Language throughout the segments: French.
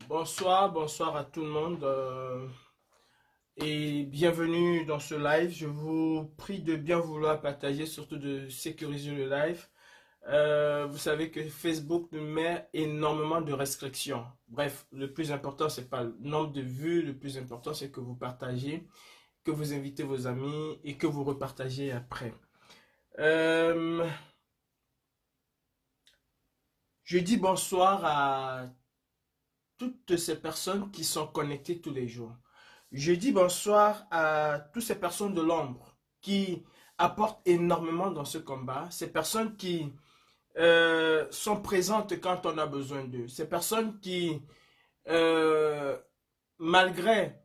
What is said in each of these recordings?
Bonsoir à tout le monde et bienvenue dans ce live. Je vous prie de bien vouloir partager, surtout de sécuriser le live. Vous savez que Facebook nous met énormément de restrictions. Bref, le plus important, c'est pas le nombre de vues, le plus important, c'est que vous partagez, que vous invitez vos amis et que vous repartagez après. Euh, je dis bonsoir à toutes ces personnes qui sont connectées tous les jours. Je dis bonsoir à toutes ces personnes de l'ombre qui apportent énormément dans ce combat. Ces personnes qui sont présentes quand on a besoin d'eux. Ces personnes qui, euh, malgré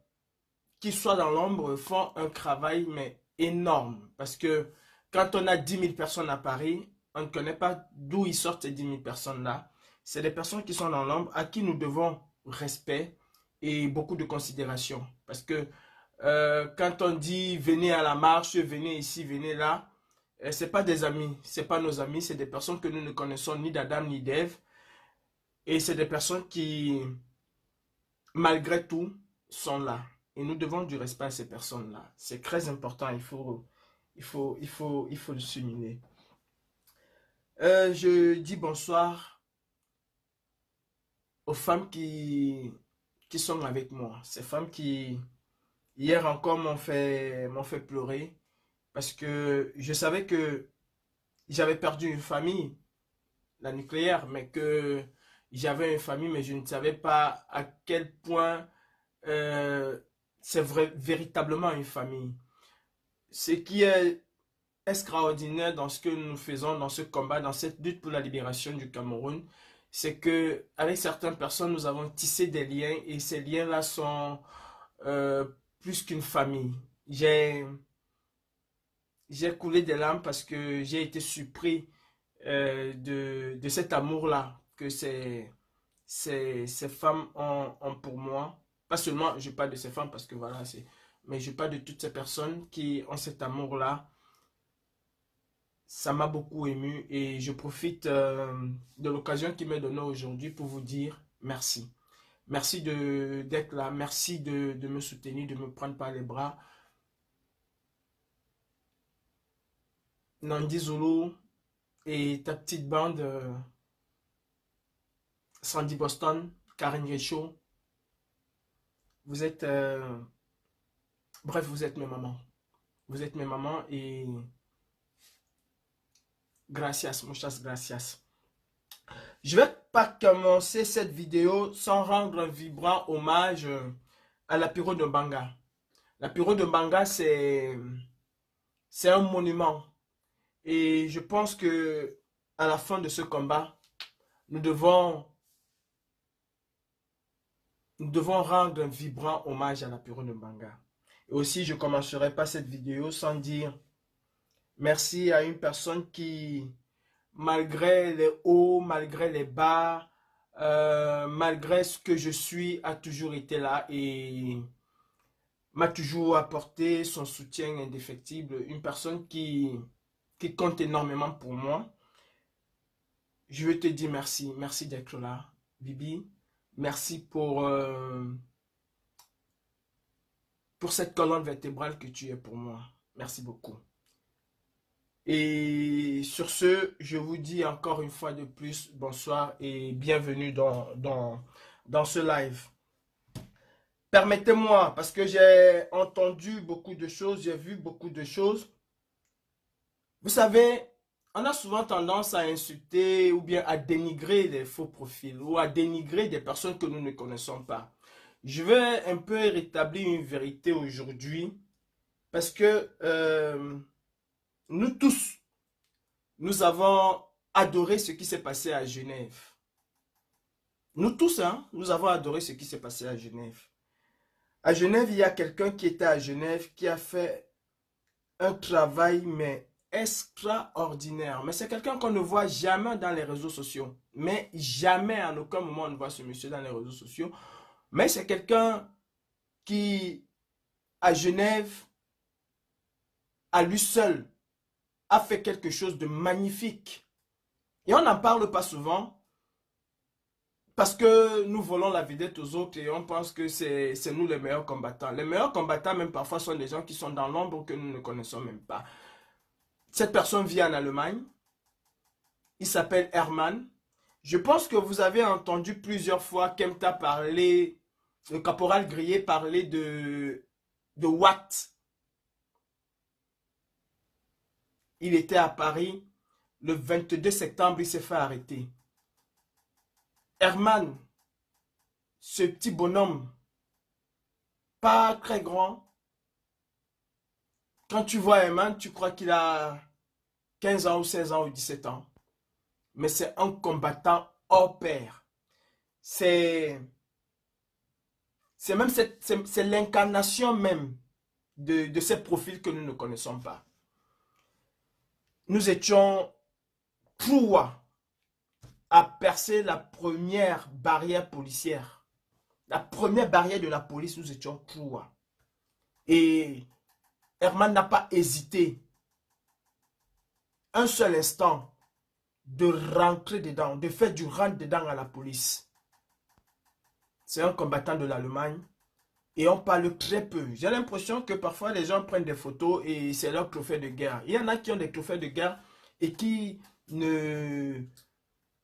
qu'ils soient dans l'ombre, font un travail mais énorme. Parce que quand on a 10 000 personnes à Paris, on ne connaît pas d'où ils sortent ces 10 000 personnes-là. C'est des personnes qui sont dans l'ombre à qui nous devons respect et beaucoup de considération. Parce que quand on dit venez à la marche, venez ici, venez là, c'est pas des amis, c'est pas nos amis, c'est des personnes que nous ne connaissons ni d'Adam ni d'Ève. Et c'est des personnes qui, malgré tout, sont là. Et nous devons du respect à ces personnes-là. C'est très important, il faut le souligner. Je dis bonsoir aux femmes qui sont avec moi. Ces femmes qui, hier encore, m'ont fait pleurer parce que je savais que j'avais perdu une famille, la nucléaire, mais que j'avais une famille, mais je ne savais pas à quel point euh, c'est vrai, véritablement une famille. Ce qui est extraordinaire dans ce que nous faisons, dans ce combat, dans cette lutte pour la libération du Cameroun, c'est que avec certaines personnes, nous avons tissé des liens et ces liens-là sont euh, plus qu'une famille. J'ai coulé des larmes parce que j'ai été surpris de cet amour-là que ces femmes ont pour moi. Pas seulement, je parle de ces femmes parce que voilà, mais je parle de toutes ces personnes qui ont cet amour-là. Ça m'a beaucoup ému et je profite de l'occasion qui m'est donnée aujourd'hui pour vous dire merci. Merci d'être là, merci de me soutenir, de me prendre par les bras. Nandi Zulu et ta petite bande, Sandy Boston, Karen Richaud, vous êtes, bref, vous êtes mes mamans. Vous êtes mes mamans et gracias, muchas gracias. Je vais pas commencer cette vidéo sans rendre un vibrant hommage à l'apéro de Banga. L'apéro de Banga, c'est un monument. Et je pense que à la fin de ce combat, nous devons, nous devons rendre un vibrant hommage à l'apéro de Banga. Et aussi, je ne commencerai pas cette vidéo sans dire merci à une personne qui, malgré les hauts, malgré les bas, malgré ce que je suis, a toujours été là et m'a toujours apporté son soutien indéfectible. Une personne qui compte énormément pour moi. Je veux te dire merci. Merci d'être là, Bibi. Merci pour cette colonne vertébrale que tu es pour moi. Merci beaucoup. Et sur ce, je vous dis encore une fois de plus bonsoir et bienvenue dans ce live. Permettez-moi, parce que j'ai entendu beaucoup de choses, j'ai vu beaucoup de choses. Vous savez, on a souvent tendance à insulter ou bien à dénigrer les faux profils ou à dénigrer des personnes que nous ne connaissons pas. Je vais un peu rétablir une vérité aujourd'hui parce que nous tous, nous avons adoré ce qui s'est passé à Genève. Nous tous, hein, nous avons adoré ce qui s'est passé à Genève. À Genève, il y a quelqu'un qui était à Genève qui a fait un travail mais extraordinaire. Mais c'est quelqu'un qu'on ne voit jamais dans les réseaux sociaux. Mais jamais, en aucun moment, on ne voit ce monsieur dans les réseaux sociaux. Mais c'est quelqu'un qui, à Genève, à lui seul, a fait quelque chose de magnifique. Et on n'en parle pas souvent parce que nous volons la vedette aux autres et on pense que c'est nous les meilleurs combattants. Les meilleurs combattants, même parfois, sont des gens qui sont dans l'ombre que nous ne connaissons même pas. Cette personne vit en Allemagne. Il s'appelle Herman. Je pense que vous avez entendu plusieurs fois Kempta parler, le caporal Grillé parler de Watt. Il était à Paris. Le 22 septembre, il s'est fait arrêter. Herman, ce petit bonhomme, pas très grand. Quand tu vois Herman, tu crois qu'il a 15 ans ou 16 ans ou 17 ans. Mais c'est un combattant hors pair. C'est l'incarnation même de ces profils que nous ne connaissons pas. Nous étions trois à percer la première barrière policière. La première barrière de la police, nous étions trois. Et Herman n'a pas hésité un seul instant de rentrer dedans, de faire du rentre dedans à la police. C'est un combattant de l'Allemagne et on parle très peu. J'ai l'impression que parfois les gens prennent des photos et c'est leur trophée de guerre. Il y en a qui ont des trophées de guerre et qui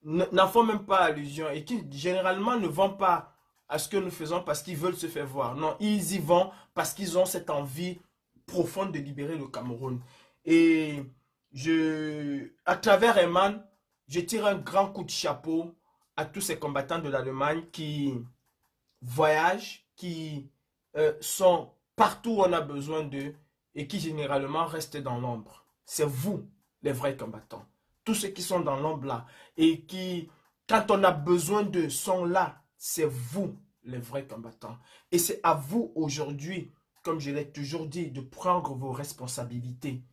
n'en font même pas allusion et qui généralement ne vont pas à ce que nous faisons parce qu'ils veulent se faire voir. Non, ils y vont parce qu'ils ont cette envie profonde de libérer le Cameroun. Et à travers Herman, je tire un grand coup de chapeau à tous ces combattants de l'Allemagne qui voyagent, qui sont partout où on a besoin d'eux et qui généralement restent dans l'ombre. C'est vous, les vrais combattants. Tous ceux qui sont dans l'ombre là et qui, quand on a besoin d'eux, sont là. C'est vous, les vrais combattants. Et c'est à vous aujourd'hui, comme je l'ai toujours dit, de prendre vos responsabilités.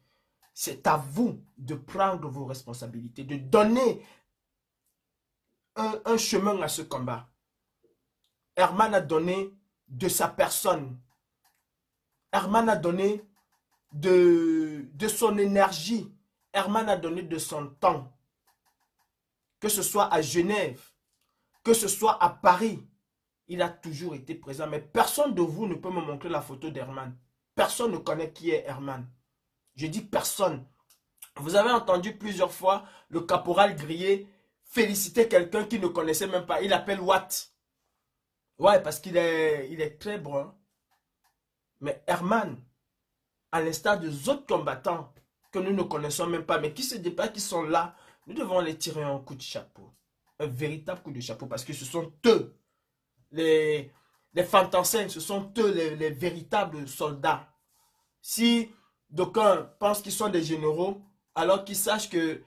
C'est à vous de prendre vos responsabilités, de donner un chemin à ce combat. Herman a donné de sa personne. Herman a donné de son énergie. Herman a donné de son temps. Que ce soit à Genève, que ce soit à Paris, il a toujours été présent. Mais personne de vous ne peut me montrer la photo d'Herman. Personne ne connaît qui est Herman. Je dis personne. Vous avez entendu plusieurs fois le caporal Grillé féliciter quelqu'un qui ne connaissait même pas. Il appelle Watt. Ouais, parce qu'il est très brun. Mais Herman, à l'instar des autres combattants que nous ne connaissons même pas, mais qui se débattent, qui sont là, nous devons les tirer un coup de chapeau. Un véritable coup de chapeau, parce que ce sont eux, les fantassins, ce sont eux les véritables soldats. Si d'aucuns pensent qu'ils sont des généraux, alors qu'ils sachent qu'il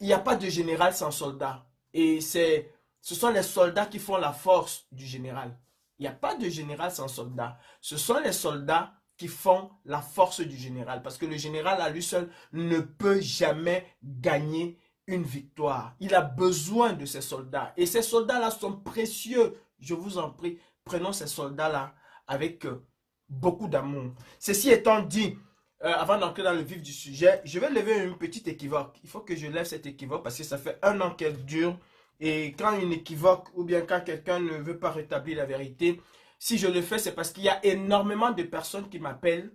n'y a pas de général sans soldat. Et ce sont les soldats qui font la force du général. Il n'y a pas de général sans soldat. Ce sont les soldats qui font la force du général. Parce que le général à lui seul ne peut jamais gagner une victoire. Il a besoin de ces soldats. Et ces soldats-là sont précieux. Je vous en prie, prenons ces soldats-là avec beaucoup d'amour. Ceci étant dit, avant d'entrer dans le vif du sujet, je vais lever une petite équivoque. Il faut que je lève cette équivoque parce que ça fait 1 an qu'elle dure. Et quand une équivoque ou bien quand quelqu'un ne veut pas rétablir la vérité, si je le fais, c'est parce qu'il y a énormément de personnes qui m'appellent,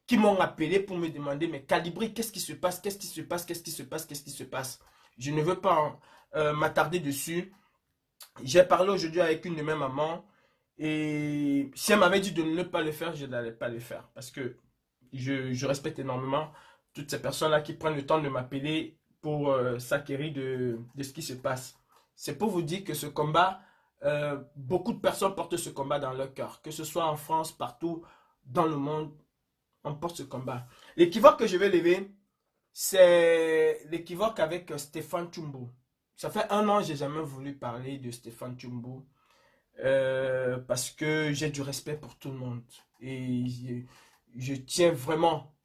qui m'ont appelé pour me demander, mais Calibri, qu'est-ce qui se passe? Qu'est-ce qui se passe? Qu'est-ce qui se passe? Qu'est-ce qui se passe? Je ne veux pas m'attarder dessus. J'ai parlé aujourd'hui avec une de mes mamans et si elle m'avait dit de ne pas le faire, je n'allais pas le faire parce que je respecte énormément toutes ces personnes-là qui prennent le temps de m'appeler pour s'acquérir de ce qui se passe. C'est pour vous dire que ce combat, beaucoup de personnes portent ce combat dans leur cœur. Que ce soit en France, partout dans le monde, on porte ce combat. L'équivoque que je vais lever, c'est l'équivoque avec Stéphane Tchumbo. Ça fait 1 an que je n'ai jamais voulu parler de Stéphane Tchumbo parce que j'ai du respect pour tout le monde. Et je tiens vraiment,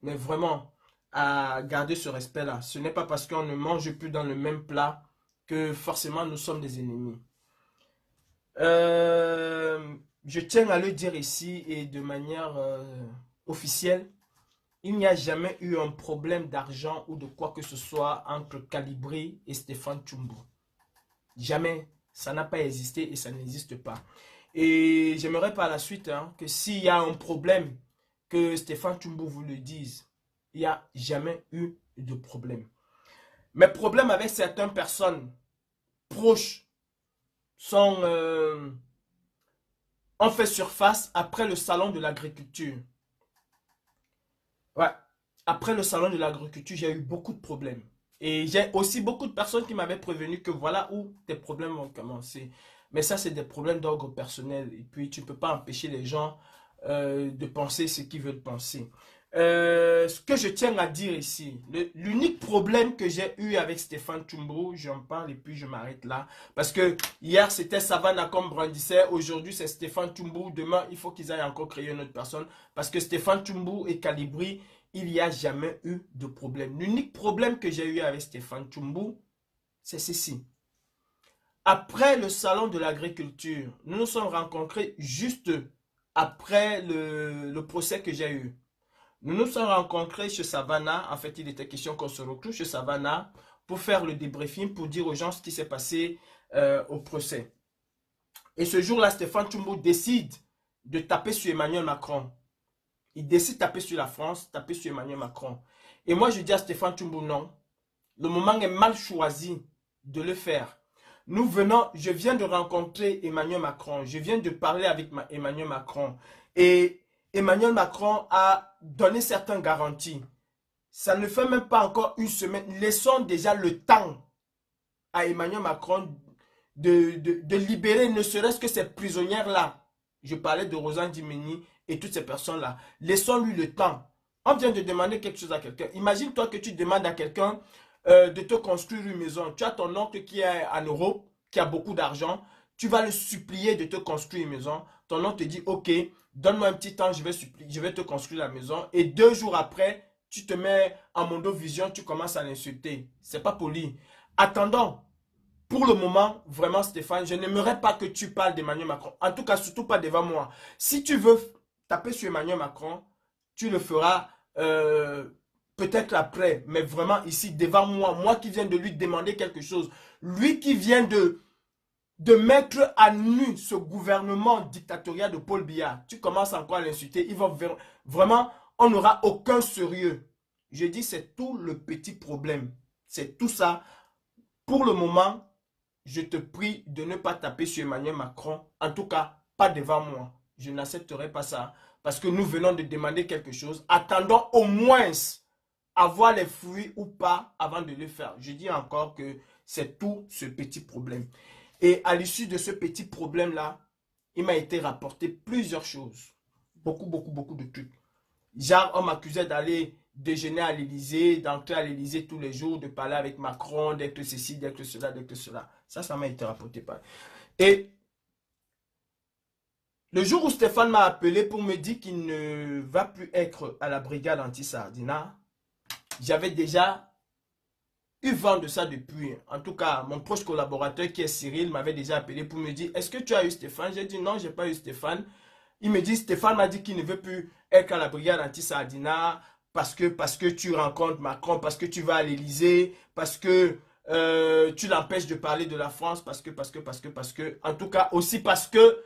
mais vraiment, à garder ce respect-là. Ce n'est pas parce qu'on ne mange plus dans le même plat que forcément nous sommes des ennemis. Je tiens à le dire ici et de manière officielle, il n'y a jamais eu un problème d'argent ou de quoi que ce soit entre Calibri et Stéphane Tchumbo. Jamais. Ça n'a pas existé et ça n'existe pas. Et j'aimerais par la suite hein, que s'il y a un problème, que Stéphane Tchoumbou vous le dise. Il n'y a jamais eu de problème. Mes problèmes avec certaines personnes proches sont, ont fait surface après le salon de l'agriculture. Ouais, après le salon de l'agriculture, j'ai eu beaucoup de problèmes. Et j'ai aussi beaucoup de personnes qui m'avaient prévenu que voilà où tes problèmes vont commencer. Mais ça, c'est des problèmes d'ordre personnel. Et puis, tu ne peux pas empêcher les gens de penser ce qu'ils veulent penser. Ce que je tiens à dire ici, l'unique problème que j'ai eu avec Stéphane Tchoumbou, j'en parle et puis je m'arrête là. Parce que hier, c'était Savannah comme brandissait. Aujourd'hui, c'est Stéphane Tchoumbou. Demain, il faut qu'ils aillent encore créer une autre personne. Parce que Stéphane Tchoumbou et Calibri, il n'y a jamais eu de problème. L'unique problème que j'ai eu avec Stéphane Tchoumbou, c'est ceci. Après le salon de l'agriculture, nous nous sommes rencontrés juste après le procès que j'ai eu. Nous nous sommes rencontrés chez Savannah. En fait, il était question qu'on se retrouve chez Savannah pour faire le débriefing, pour dire aux gens ce qui s'est passé au procès. Et ce jour-là, Stéphane Tchoumbou décide de taper sur Emmanuel Macron. Il décide de taper sur la France, taper sur Emmanuel Macron. Et moi, je dis à Stéphane Tchoumbou, non. Le moment est mal choisi de le faire. Je viens de rencontrer Emmanuel Macron. Je viens de parler avec Emmanuel Macron. Et Emmanuel Macron a donné certaines garanties. Ça ne fait même pas encore une semaine. Laissons déjà le temps à Emmanuel Macron de libérer ne serait-ce que ces prisonnières-là. Je parlais de Rosanne Dimeni et toutes ces personnes-là. Laissons-lui le temps. On vient de demander quelque chose à quelqu'un. Imagine-toi que tu demandes à quelqu'un de te construire une maison. Tu as ton oncle qui est en Europe, qui a beaucoup d'argent. Tu vas le supplier de te construire une maison. Ton oncle te dit, ok, donne-moi un petit temps, je vais te construire la maison. Et 2 jours après, tu te mets en mondovision, tu commences à l'insulter. C'est pas poli. Attendons. Pour le moment, vraiment Stéphane, je n'aimerais pas que tu parles d'Emmanuel Macron. En tout cas, surtout pas devant moi. Si tu veux taper sur Emmanuel Macron, tu le feras peut-être après. Mais vraiment ici, devant moi, moi qui viens de lui demander quelque chose. Lui qui vient de mettre à nu ce gouvernement dictatorial de Paul Biya. Tu commences encore à l'insulter. Il va vraiment, on n'aura aucun sérieux. Je dis, c'est tout le petit problème. C'est tout ça. Pour le moment, je te prie de ne pas taper sur Emmanuel Macron. En tout cas, pas devant moi. Je n'accepterai pas ça. Parce que nous venons de demander quelque chose. Attendons au moins avoir les fruits ou pas avant de le faire. Je dis encore que c'est tout ce petit problème. Et à l'issue de ce petit problème-là, il m'a été rapporté plusieurs choses. Beaucoup de trucs. Genre, on m'accusait d'aller déjeuner à l'Élysée, d'entrer à l'Élysée tous les jours, de parler avec Macron, d'être ceci, d'être cela, d'être cela. Ça m'a été rapporté par. Et le jour où Stéphane m'a appelé pour me dire qu'il ne va plus être à la brigade anti-Sardina, j'avais déjà eu vent de ça depuis. En tout cas, mon proche collaborateur qui est Cyril m'avait déjà appelé pour me dire, est-ce que tu as eu Stéphane? J'ai dit non, je n'ai pas eu Stéphane. Il me dit, Stéphane m'a dit qu'il ne veut plus être à la brigade anti-Sardina parce que tu rencontres Macron, parce que tu vas à l'Élysée, parce que tu l'empêches de parler de la France, parce que, en tout cas aussi parce que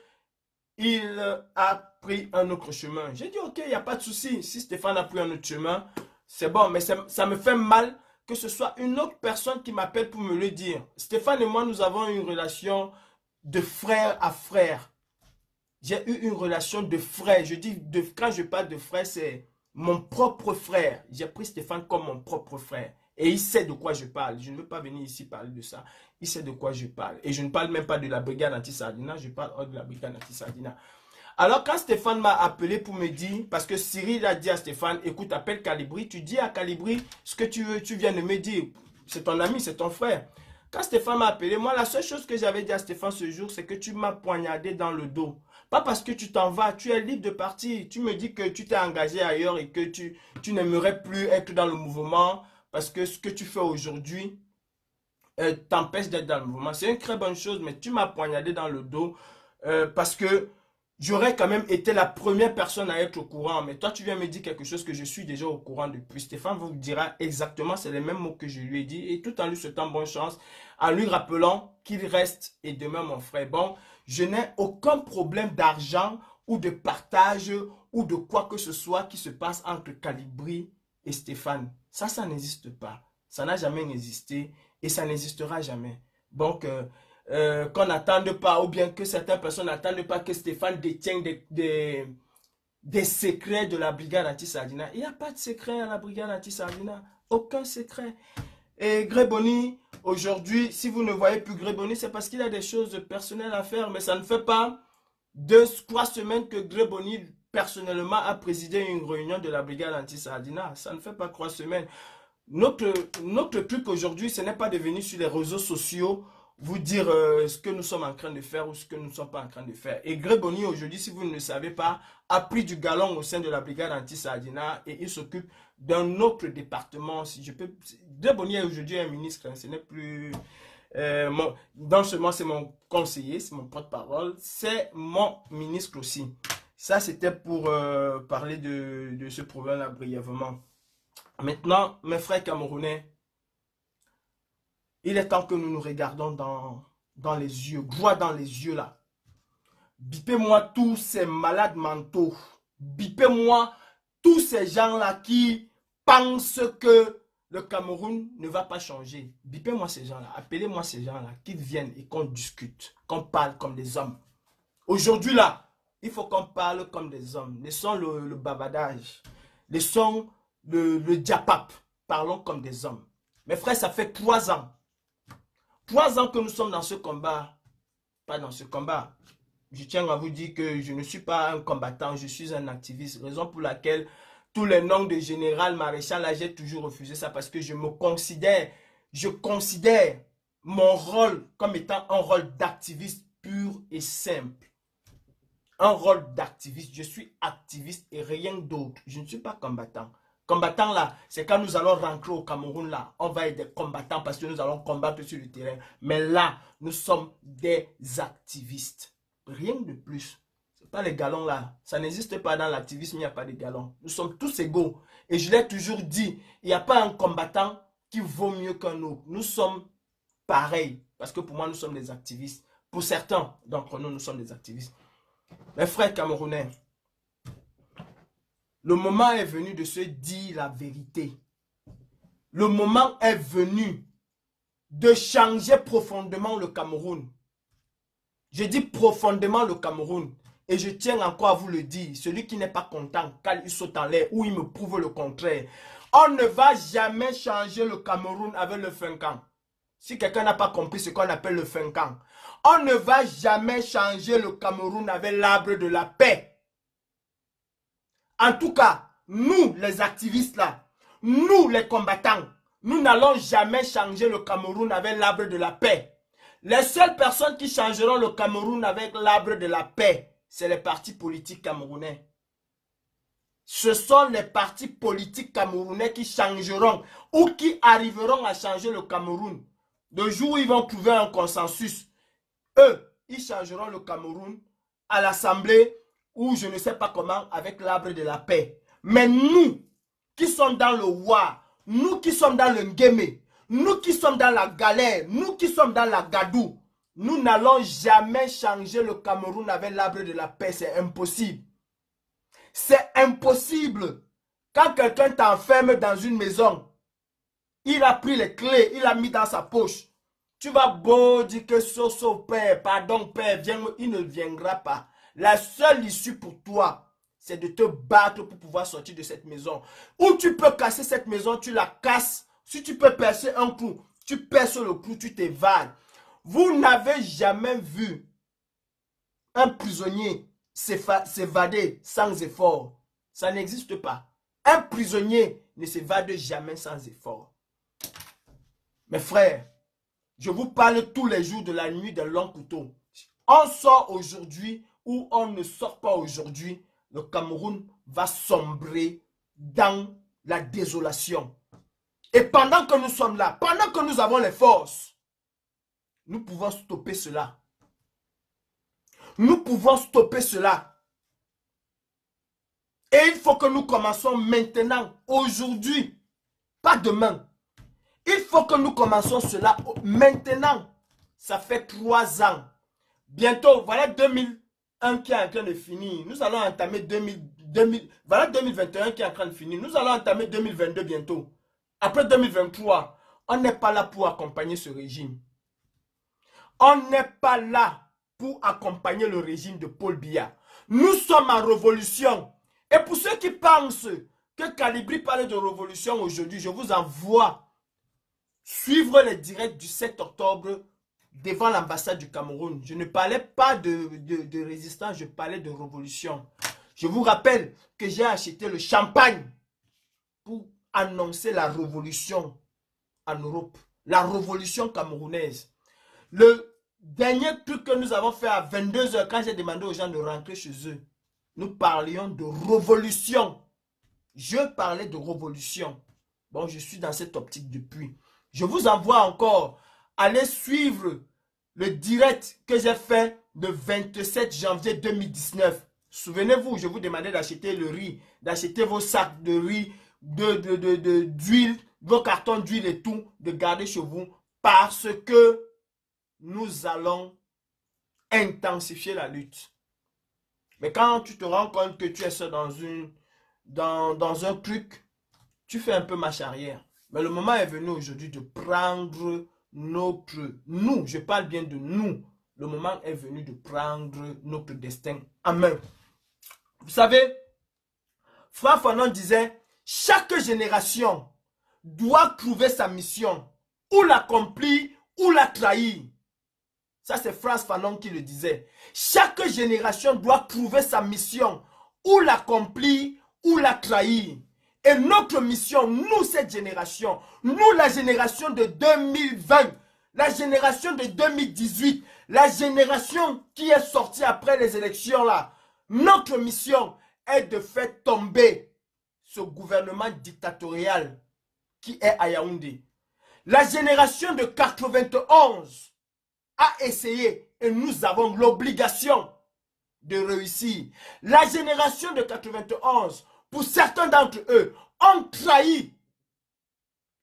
il a pris un autre chemin. J'ai dit, ok, il n'y a pas de souci. Si Stéphane a pris un autre chemin, c'est bon, mais ça me fait mal que ce soit une autre personne qui m'appelle pour me le dire. Stéphane et moi, nous avons une relation de frère à frère. J'ai eu une relation de frère. Je dis, quand je parle de frère, c'est mon propre frère. J'ai pris Stéphane comme mon propre frère. Et il sait de quoi je parle. Je ne veux pas venir ici parler de ça. Il sait de quoi je parle. Et je ne parle même pas de la brigade anti-Sardina. Je parle de la brigade anti-Sardina. Alors quand Stéphane m'a appelé pour me dire, parce que Cyril a dit à Stéphane, écoute, appelle Calibri. Tu dis à Calibri ce que tu veux, tu viens de me dire. C'est ton ami, c'est ton frère. Quand Stéphane m'a appelé, moi, la seule chose que j'avais dit à Stéphane ce jour, c'est que tu m'as poignardé dans le dos. Pas parce que tu t'en vas, tu es libre de partir. Tu me dis que tu t'es engagé ailleurs et que tu n'aimerais plus être dans le mouvement parce que ce que tu fais aujourd'hui t'empêche d'être dans le mouvement. C'est une très bonne chose, mais tu m'as poignardé dans le dos parce que j'aurais quand même été la première personne à être au courant. Mais toi, tu viens me dire quelque chose que je suis déjà au courant depuis. Stéphane vous dira exactement, c'est les mêmes mots que je lui ai dit. Et tout en lui souhaitant bonne chance, en lui rappelant qu'il reste et demeure mon frère. Bon, je n'ai aucun problème d'argent ou de partage ou de quoi que ce soit qui se passe entre Calibri et Stéphane. Ça n'existe pas. Ça n'a jamais existé et ça n'existera jamais. Donc, qu'on n'attende pas, ou bien que certaines personnes n'attendent pas que Stéphane détienne des secrets de la brigade anti-Sardina. Il n'y a pas de secret à la brigade anti-Sardina. Aucun secret. Et Gréboni, aujourd'hui, si vous ne voyez plus Gréboni, c'est parce qu'il a des choses personnelles à faire. Mais ça ne fait pas 3 semaines que Gréboni, personnellement, a présidé une réunion de la brigade anti-Sardina. Ça ne fait pas 3 semaines. Notre truc aujourd'hui, ce n'est pas de venir sur les réseaux sociaux vous dire ce que nous sommes en train de faire ou ce que nous ne sommes pas en train de faire. Et Gréboni, aujourd'hui, si vous ne le savez pas, a pris du galon au sein de la brigade anti-Sardina et il s'occupe d'un autre département. Si je peux, Gréboni est aujourd'hui un ministre, hein, ce n'est plus... non seulement c'est mon conseiller, c'est mon porte-parole, c'est mon ministre aussi. Ça, c'était pour parler de ce problème-là brièvement. Maintenant, mes frères camerounais, il est temps que nous nous regardons dans les yeux, droit dans les yeux là. Bipez-moi tous ces malades mentaux. Bipez-moi tous ces gens-là qui pensent que le Cameroun ne va pas changer. Bipez-moi ces gens-là. Appelez-moi ces gens-là qui viennent et qu'on discute, qu'on parle comme des hommes. Aujourd'hui là, il faut qu'on parle comme des hommes. Laissons le bavardage. Laissons le diapap. Parlons comme des hommes. Mes frères, ça fait 3 ans. 3 ans que nous sommes dans ce combat. Pas dans ce combat. Je tiens à vous dire que je ne suis pas un combattant, je suis un activiste. Raison pour laquelle tous les noms de général, maréchal, là, j'ai toujours refusé ça parce que je considère mon rôle comme étant un rôle d'activiste pur et simple. Un rôle d'activiste. Je suis activiste et rien d'autre. Je ne suis pas combattant. Combattant là, c'est quand nous allons rentrer au Cameroun là, on va être des combattants parce que nous allons combattre sur le terrain. Mais là, nous sommes des activistes. Rien de plus. Ce n'est pas les galons là. Ça n'existe pas dans l'activisme, il n'y a pas de galons. Nous sommes tous égaux. Et je l'ai toujours dit, il n'y a pas un combattant qui vaut mieux qu'un autre. Nous sommes pareils. Parce que pour moi, nous sommes des activistes. Pour certains d'entre nous, nous sommes des activistes. Mes frères camerounais, le moment est venu de se dire la vérité. Le moment est venu de changer profondément le Cameroun. Je dis profondément le Cameroun. Et je tiens encore à vous le dire. Celui qui n'est pas content, quand il saute en l'air ou il me prouve le contraire. On ne va jamais changer le Cameroun avec le Funkan. Si quelqu'un n'a pas compris ce qu'on appelle le Funkan. On ne va jamais changer le Cameroun avec l'arbre de la paix. En tout cas, nous les activistes là, nous les combattants, nous n'allons jamais changer le Cameroun avec l'arbre de la paix. Les seules personnes qui changeront le Cameroun avec l'arbre de la paix, c'est les partis politiques camerounais. Ce sont les partis politiques camerounais qui changeront ou qui arriveront à changer le Cameroun. Le jour où ils vont trouver un consensus, eux, ils changeront le Cameroun à l'Assemblée ou je ne sais pas comment avec l'arbre de la paix. Mais nous, qui sommes dans le Wa, nous qui sommes dans le Ngeme, nous qui sommes dans la galère, nous qui sommes dans la Gadou, nous n'allons jamais changer le Cameroun avec l'arbre de la paix. C'est impossible. C'est impossible. Quand quelqu'un t'enferme dans une maison, il a pris les clés, il a mis dans sa poche. Tu vas beau dire que Soso père, pardon père, viens, il ne viendra pas. La seule issue pour toi, c'est de te battre pour pouvoir sortir de cette maison. Ou tu peux casser cette maison, tu la casses. Si tu peux percer un clou, tu perces le clou, tu t'évades. Vous n'avez jamais vu un prisonnier s'évader sans effort. Ça n'existe pas. Un prisonnier ne s'évade jamais sans effort. Mes frères, je vous parle tous les jours de la nuit des longs couteaux. On sort aujourd'hui ou on ne sort pas aujourd'hui, le Cameroun va sombrer dans la désolation. Et pendant que nous sommes là, pendant que nous avons les forces, nous pouvons stopper cela. Nous pouvons stopper cela. Et il faut que nous commençons maintenant, aujourd'hui, pas demain. Il faut que nous commençons cela maintenant. Ça fait 3 ans. Bientôt, voilà 2001 qui est en train de finir. Nous allons entamer voilà 2021 qui est en train de finir. Nous allons entamer 2022 bientôt. Après 2023, on n'est pas là pour accompagner ce régime. On n'est pas là pour accompagner le régime de Paul Biya. Nous sommes en révolution. Et pour ceux qui pensent que Calibri parle de révolution aujourd'hui, je vous envoie suivre les directs du 7 octobre devant l'ambassade du Cameroun. Je ne parlais pas de résistance, je parlais de révolution. Je vous rappelle que j'ai acheté le champagne pour annoncer la révolution en Europe. La révolution camerounaise. Le dernier truc que nous avons fait à 22 h, quand j'ai demandé aux gens de rentrer chez eux, nous parlions de révolution. Je parlais de révolution. Bon, je suis dans cette optique depuis. Je vous envoie encore, allez suivre le direct que j'ai fait le 27 janvier 2019. Souvenez-vous, je vous demandais d'acheter le riz, d'acheter vos sacs de riz, d'huile, vos cartons d'huile et tout, de garder chez vous, parce que nous allons intensifier la lutte. Mais quand tu te rends compte que tu es seul dans un truc, tu fais un peu marche arrière. Mais le moment est venu aujourd'hui de prendre nous, je parle bien de nous. Le moment est venu de prendre notre destin en main. Vous savez, Frère Fanon disait, chaque génération doit trouver sa mission, ou l'accomplir, ou la trahir. Ça, c'est Frère Fanon qui le disait. Chaque génération doit trouver sa mission, ou l'accomplir, ou la trahir. Et notre mission, nous, cette génération, nous, la génération de 2020, la génération de 2018, la génération qui est sortie après les élections là, notre mission est de faire tomber ce gouvernement dictatorial qui est à Yaoundé. La génération de 91 a essayé et nous avons l'obligation de réussir. La génération de 91, pour certains d'entre eux, ont trahi.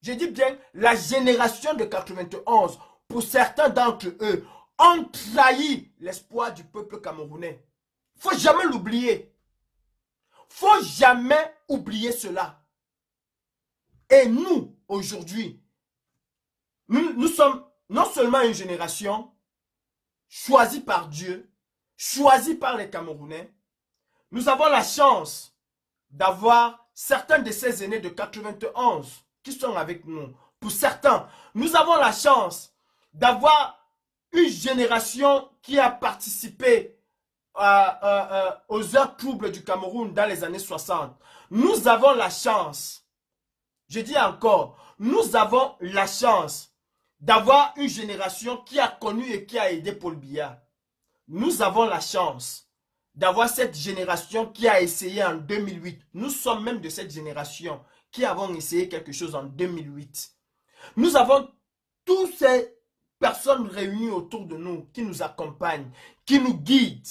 Je dis bien la génération de 91, pour certains d'entre eux, ont trahi l'espoir du peuple camerounais. Il ne faut jamais l'oublier. Il ne faut jamais oublier cela. Et nous, aujourd'hui, nous sommes non seulement une génération choisie par Dieu, choisie par les Camerounais, nous avons la chance d'avoir certains de ces aînés de 91 qui sont avec nous. Pour certains, nous avons la chance d'avoir une génération qui a participé aux heures troubles du Cameroun dans les années 60. Nous avons la chance, je dis encore, nous avons la chance d'avoir une génération qui a connu et qui a aidé Paul Biya. Nous avons la chance d'avoir cette génération qui a essayé en 2008. Nous sommes même de cette génération qui avons essayé quelque chose en 2008. Nous avons toutes ces personnes réunies autour de nous qui nous accompagnent, qui nous guident.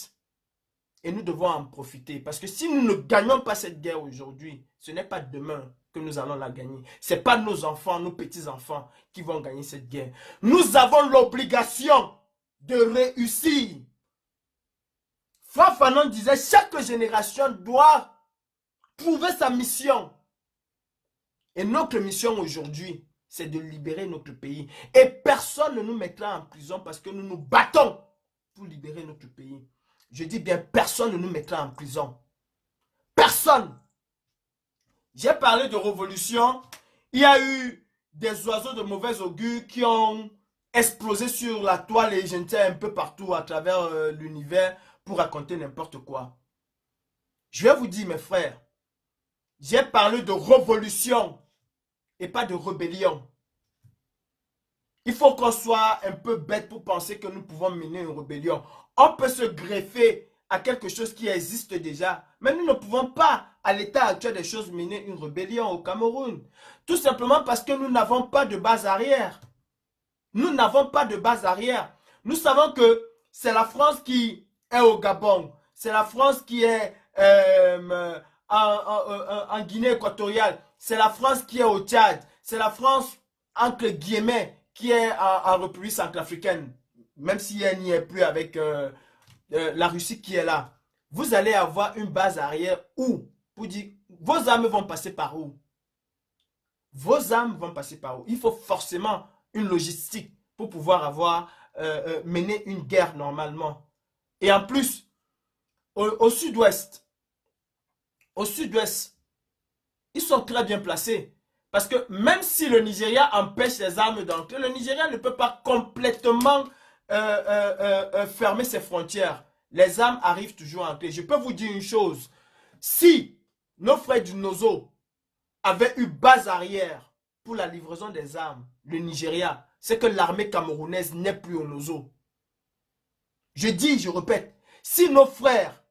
Et nous devons en profiter. Parce que si nous ne gagnons pas cette guerre aujourd'hui, ce n'est pas demain que nous allons la gagner. Ce n'est pas nos enfants, nos petits-enfants qui vont gagner cette guerre. Nous avons l'obligation de réussir. Frère Fanon disait, chaque génération doit trouver sa mission. Et notre mission aujourd'hui, c'est de libérer notre pays. Et personne ne nous mettra en prison parce que nous nous battons pour libérer notre pays. Je dis bien, personne ne nous mettra en prison. Personne. J'ai parlé de révolution. Il y a eu des oiseaux de mauvais augure qui ont explosé sur la toile et j'étais un peu partout à travers l'univers pour raconter n'importe quoi. Je vais vous dire, mes frères, j'ai parlé de révolution et pas de rébellion. Il faut qu'on soit un peu bête pour penser que nous pouvons mener une rébellion. On peut se greffer à quelque chose qui existe déjà. Mais nous ne pouvons pas, à l'état actuel des choses, mener une rébellion au Cameroun. Tout simplement parce que nous n'avons pas de base arrière. Nous n'avons pas de base arrière. Nous savons que c'est la France qui est au Gabon. C'est la France qui est en Guinée équatoriale. C'est la France qui est au Tchad. C'est la France, entre guillemets, qui est en République centrafricaine. Même si elle n'y est plus avec la Russie qui est là. Vous allez avoir une base arrière où, pour dire, vos armes vont passer par où? Vos armes vont passer par où? Il faut forcément une logistique pour pouvoir avoir mené une guerre normalement. Et en plus, au sud-ouest, ils sont très bien placés. Parce que même si le Nigeria empêche les armes d'entrer, le Nigeria ne peut pas complètement fermer ses frontières. Les armes arrivent toujours à entrer. Je peux vous dire une chose. Si nos frères du Nozo avaient eu base arrière pour la livraison des armes, le Nigeria, c'est que l'armée camerounaise n'est plus au Nozo. Je dis, je répète, si nos frères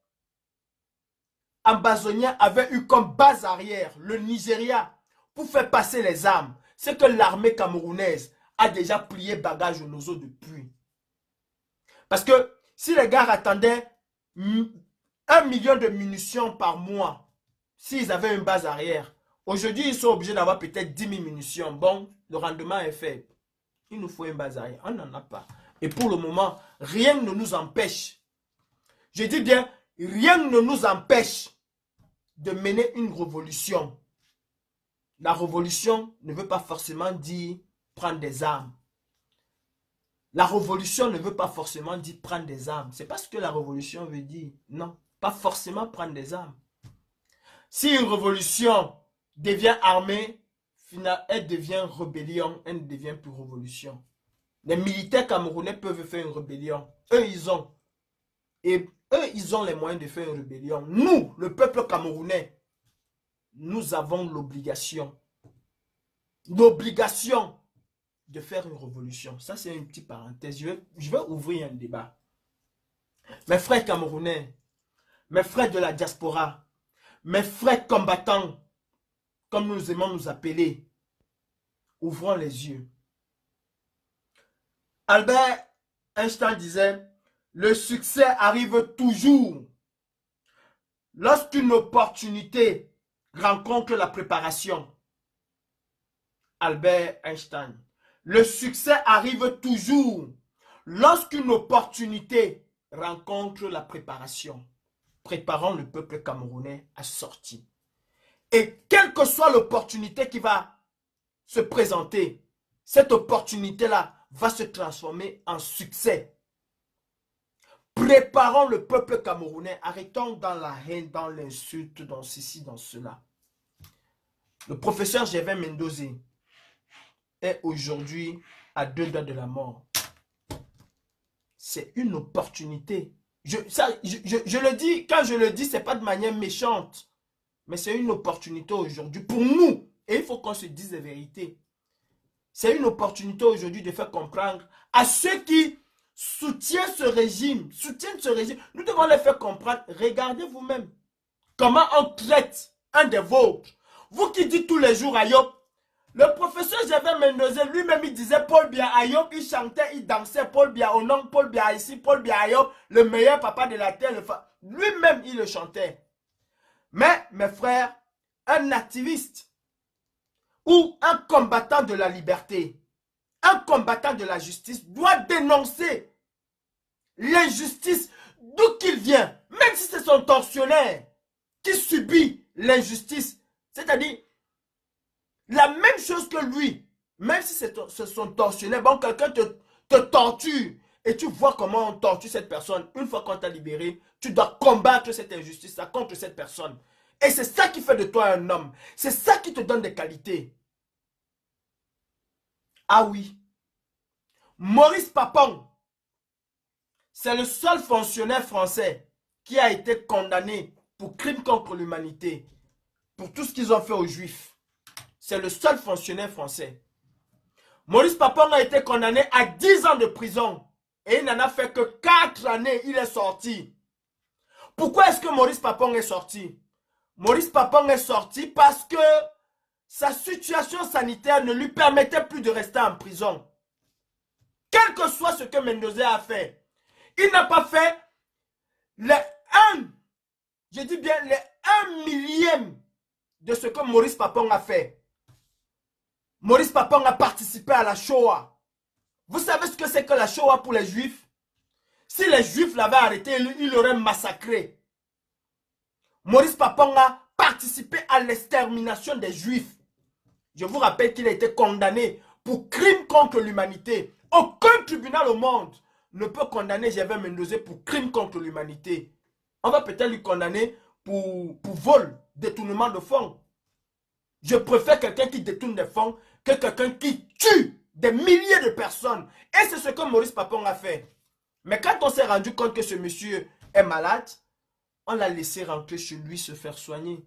ambazoniens avaient eu comme base arrière le Nigeria pour faire passer les armes, c'est que l'armée camerounaise a déjà plié bagage au Nozo depuis. Parce que si les gars attendaient 1 million de munitions par mois, s'ils avaient une base arrière, aujourd'hui ils sont obligés d'avoir peut-être 10 000 munitions. Bon, le rendement est faible. Il nous faut une base arrière. On n'en a pas. Et pour le moment, rien ne nous empêche. Je dis bien, rien ne nous empêche de mener une révolution. La révolution ne veut pas forcément dire prendre des armes. La révolution ne veut pas forcément dire prendre des armes. C'est pas ce que la révolution veut dire. Non, pas forcément prendre des armes. Si une révolution devient armée, elle devient rébellion, elle ne devient plus révolution. Les militaires camerounais peuvent faire une rébellion. Eux, ils ont. Et eux, ils ont les moyens de faire une rébellion. Nous, le peuple camerounais, nous avons l'obligation. L'obligation de faire une révolution. Ça, c'est une petite parenthèse. Je vais ouvrir un débat. Mes frères camerounais, mes frères de la diaspora, mes frères combattants, comme nous aimons nous appeler, ouvrons les yeux. Albert Einstein disait, le succès arrive toujours lorsqu'une opportunité rencontre la préparation. Albert Einstein. Le succès arrive toujours lorsqu'une opportunité rencontre la préparation. Préparons le peuple camerounais à sortir. Et quelle que soit l'opportunité qui va se présenter, cette opportunité-là va se transformer en succès. Préparons le peuple camerounais. Arrêtons dans la haine, dans l'insulte, dans ceci, dans cela. Le professeur Gervais Mendozé est aujourd'hui à 2 doigts de la mort. C'est une opportunité. Je le dis, quand je le dis, ce n'est pas de manière méchante. Mais c'est une opportunité aujourd'hui pour nous. Et il faut qu'on se dise la vérité. C'est une opportunité aujourd'hui de faire comprendre à ceux qui soutiennent ce régime. Nous devons les faire comprendre. Regardez vous-même comment on traite un des vôtres. Vous qui dites tous les jours Ayop. Le professeur Gervais Mendozé lui-même il disait Paul Biya Ayop, il chantait, il dansait, Paul Biya au nom, Paul Biya ici, Paul Biya Ayop, le meilleur papa de la terre. Lui-même il le chantait. Mais mes frères, un activiste ou un combattant de la liberté, un combattant de la justice doit dénoncer l'injustice d'où qu'il vient, même si c'est son tortionnaire qui subit l'injustice, c'est-à-dire la même chose que lui, même si c'est son tortionnaire, bon, quelqu'un te torture et tu vois comment on torture cette personne, une fois qu'on t'a libéré, tu dois combattre cette injustice contre cette personne. Et c'est ça qui fait de toi un homme. C'est ça qui te donne des qualités. Ah oui. Maurice Papon, c'est le seul fonctionnaire français qui a été condamné pour crime contre l'humanité, pour tout ce qu'ils ont fait aux Juifs. C'est le seul fonctionnaire français. Maurice Papon a été condamné à 10 ans de prison. Et il n'en a fait que 4 années, il est sorti. Pourquoi est-ce que Maurice Papon est sorti? Maurice Papon est sorti parce que sa situation sanitaire ne lui permettait plus de rester en prison. Quel que soit ce que Mendozé a fait, il n'a pas fait les 1, je dis bien les 1 millième de ce que Maurice Papon a fait. Maurice Papon a participé à la Shoah. Vous savez ce que c'est que la Shoah pour les Juifs? Si les Juifs l'avaient arrêté, il l'aurait massacré. Maurice Papon a participé à l'extermination des Juifs. Je vous rappelle qu'il a été condamné pour crime contre l'humanité. Aucun tribunal au monde ne peut condamner Gervais Mendoza pour crime contre l'humanité. On va peut-être lui condamner pour vol, détournement de fonds. Je préfère quelqu'un qui détourne des fonds que quelqu'un qui tue des milliers de personnes. Et c'est ce que Maurice Papon a fait. Mais quand on s'est rendu compte que ce monsieur est malade, on l'a laissé rentrer chez lui se faire soigner.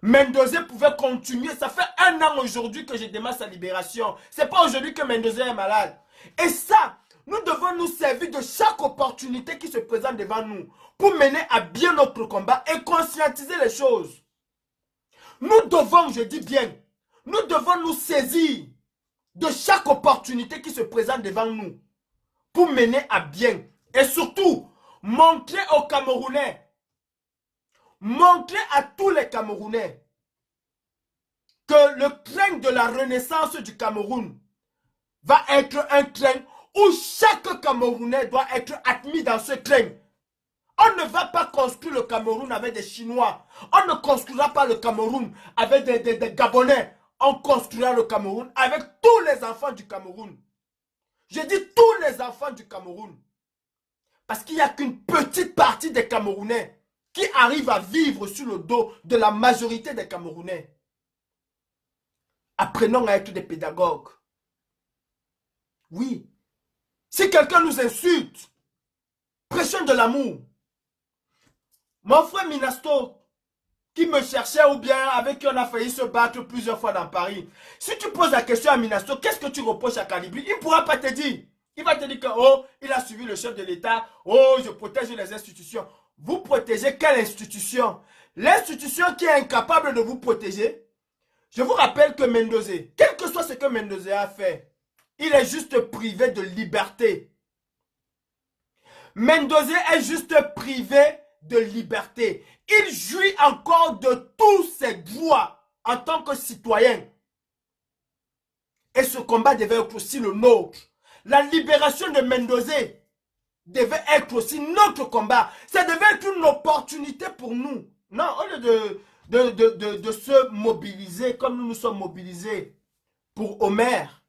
Mendoza pouvait continuer. Ça fait 1 an aujourd'hui que je demande sa libération. C'est pas aujourd'hui que Mendoza est malade. Et ça, nous devons nous servir de chaque opportunité qui se présente devant nous pour mener à bien notre combat et conscientiser les choses. Nous devons, je dis bien, nous devons nous saisir de chaque opportunité qui se présente devant nous pour mener à bien. Et surtout, montrer aux Camerounais, montrer à tous les Camerounais que le train de la renaissance du Cameroun va être un train où chaque Camerounais doit être admis dans ce train. On ne va pas construire le Cameroun avec des Chinois. On ne construira pas le Cameroun avec des Gabonais. On construira le Cameroun avec tous les enfants du Cameroun. Je dis tous les enfants du Cameroun. Parce qu'il n'y a qu'une petite partie des Camerounais qui arrivent à vivre sur le dos de la majorité des Camerounais. Apprenons à être des pédagogues. Oui. Si quelqu'un nous insulte, prêchons de l'amour. Mon frère Minasto, qui me cherchait ou bien avec qui on a failli se battre plusieurs fois dans Paris. Si tu poses la question à Minasto, qu'est-ce que tu reproches à Calibri? Il ne pourra pas te dire. Il va te dire que, oh, il a suivi le chef de l'État. Oh, je protège les institutions. Vous protégez quelle institution? L'institution qui est incapable de vous protéger. Je vous rappelle que Mendoza, quel que soit ce que Mendoza a fait, il est juste privé de liberté. Mendoza est juste privé de liberté. Il jouit encore de tous ses droits en tant que citoyen. Et ce combat devait être aussi le nôtre. La libération de Mendoza devait être aussi notre combat. Ça devait être une opportunité pour nous. Non, au lieu de se mobiliser comme nous nous sommes mobilisés pour Omer,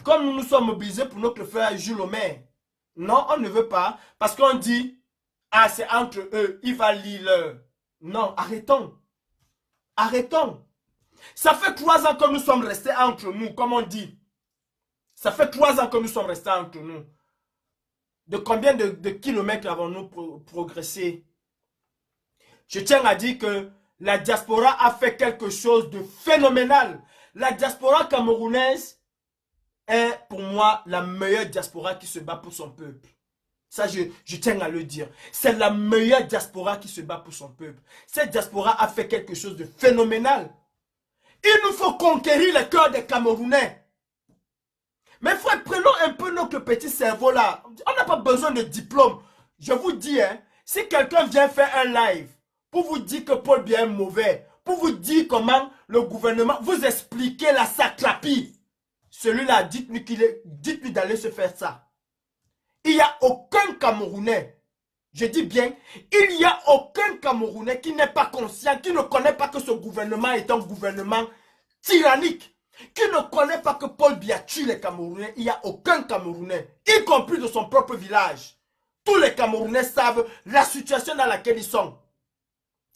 comme nous nous sommes mobilisés pour notre frère Jules Omer. Non, on ne veut pas. Parce qu'on dit, ah, c'est entre eux, il va lire. Non, arrêtons. Arrêtons. Ça fait 3 ans que nous sommes restés entre nous, comme on dit. Ça fait 3 ans que nous sommes restés entre nous. De combien de kilomètres avons-nous progressé? Je tiens à dire que la diaspora a fait quelque chose de phénoménal. La diaspora camerounaise est pour moi la meilleure diaspora qui se bat pour son peuple. Ça, je tiens à le dire. C'est la meilleure diaspora qui se bat pour son peuple. Cette diaspora a fait quelque chose de phénoménal. Il nous faut conquérir le cœur des Camerounais. Mes frères, prenons un peu notre petit cerveau là. On n'a pas besoin de diplôme. Je vous dis, hein, si quelqu'un vient faire un live pour vous dire que Paul Biya est mauvais, pour vous dire comment le gouvernement, vous expliquer la satrapie, celui-là, dites-lui d'aller se faire ça. Il n'y a aucun Camerounais, je dis bien, il n'y a aucun Camerounais qui n'est pas conscient, qui ne connaît pas que ce gouvernement est un gouvernement tyrannique, qui ne connaît pas que Paul Biya tue les Camerounais. Il n'y a aucun Camerounais, y compris de son propre village. Tous les Camerounais savent la situation dans laquelle ils sont.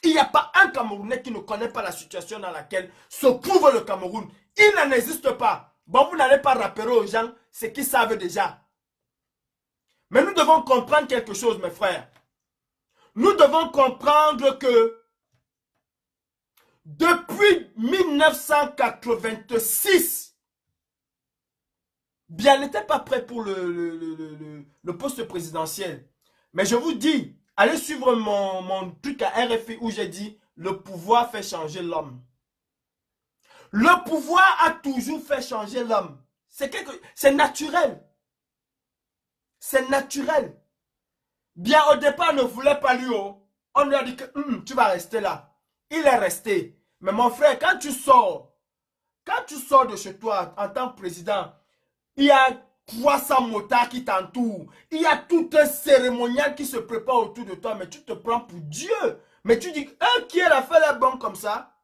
Il n'y a pas un Camerounais qui ne connaît pas la situation dans laquelle se trouve le Cameroun. Il n'en existe pas. Bon, vous n'allez pas rappeler aux gens ce qu'ils savent déjà. Mais nous devons comprendre quelque chose, mes frères. Nous devons comprendre que depuis 1986, Biya n'était pas prêt pour le poste présidentiel. Mais je vous dis, allez suivre mon truc à RFI où j'ai dit le pouvoir fait changer l'homme. Le pouvoir a toujours fait changer l'homme. C'est naturel. C'est naturel. Bien, au départ, on ne voulait pas lui. Oh. On lui a dit que tu vas rester là. Il est resté. Mais mon frère, quand tu sors de chez toi en tant que président, il y a 300 motards qui t'entourent. Il y a tout un cérémonial qui se prépare autour de toi. Mais tu te prends pour Dieu. Mais tu dis, qui a fait les bons comme ça?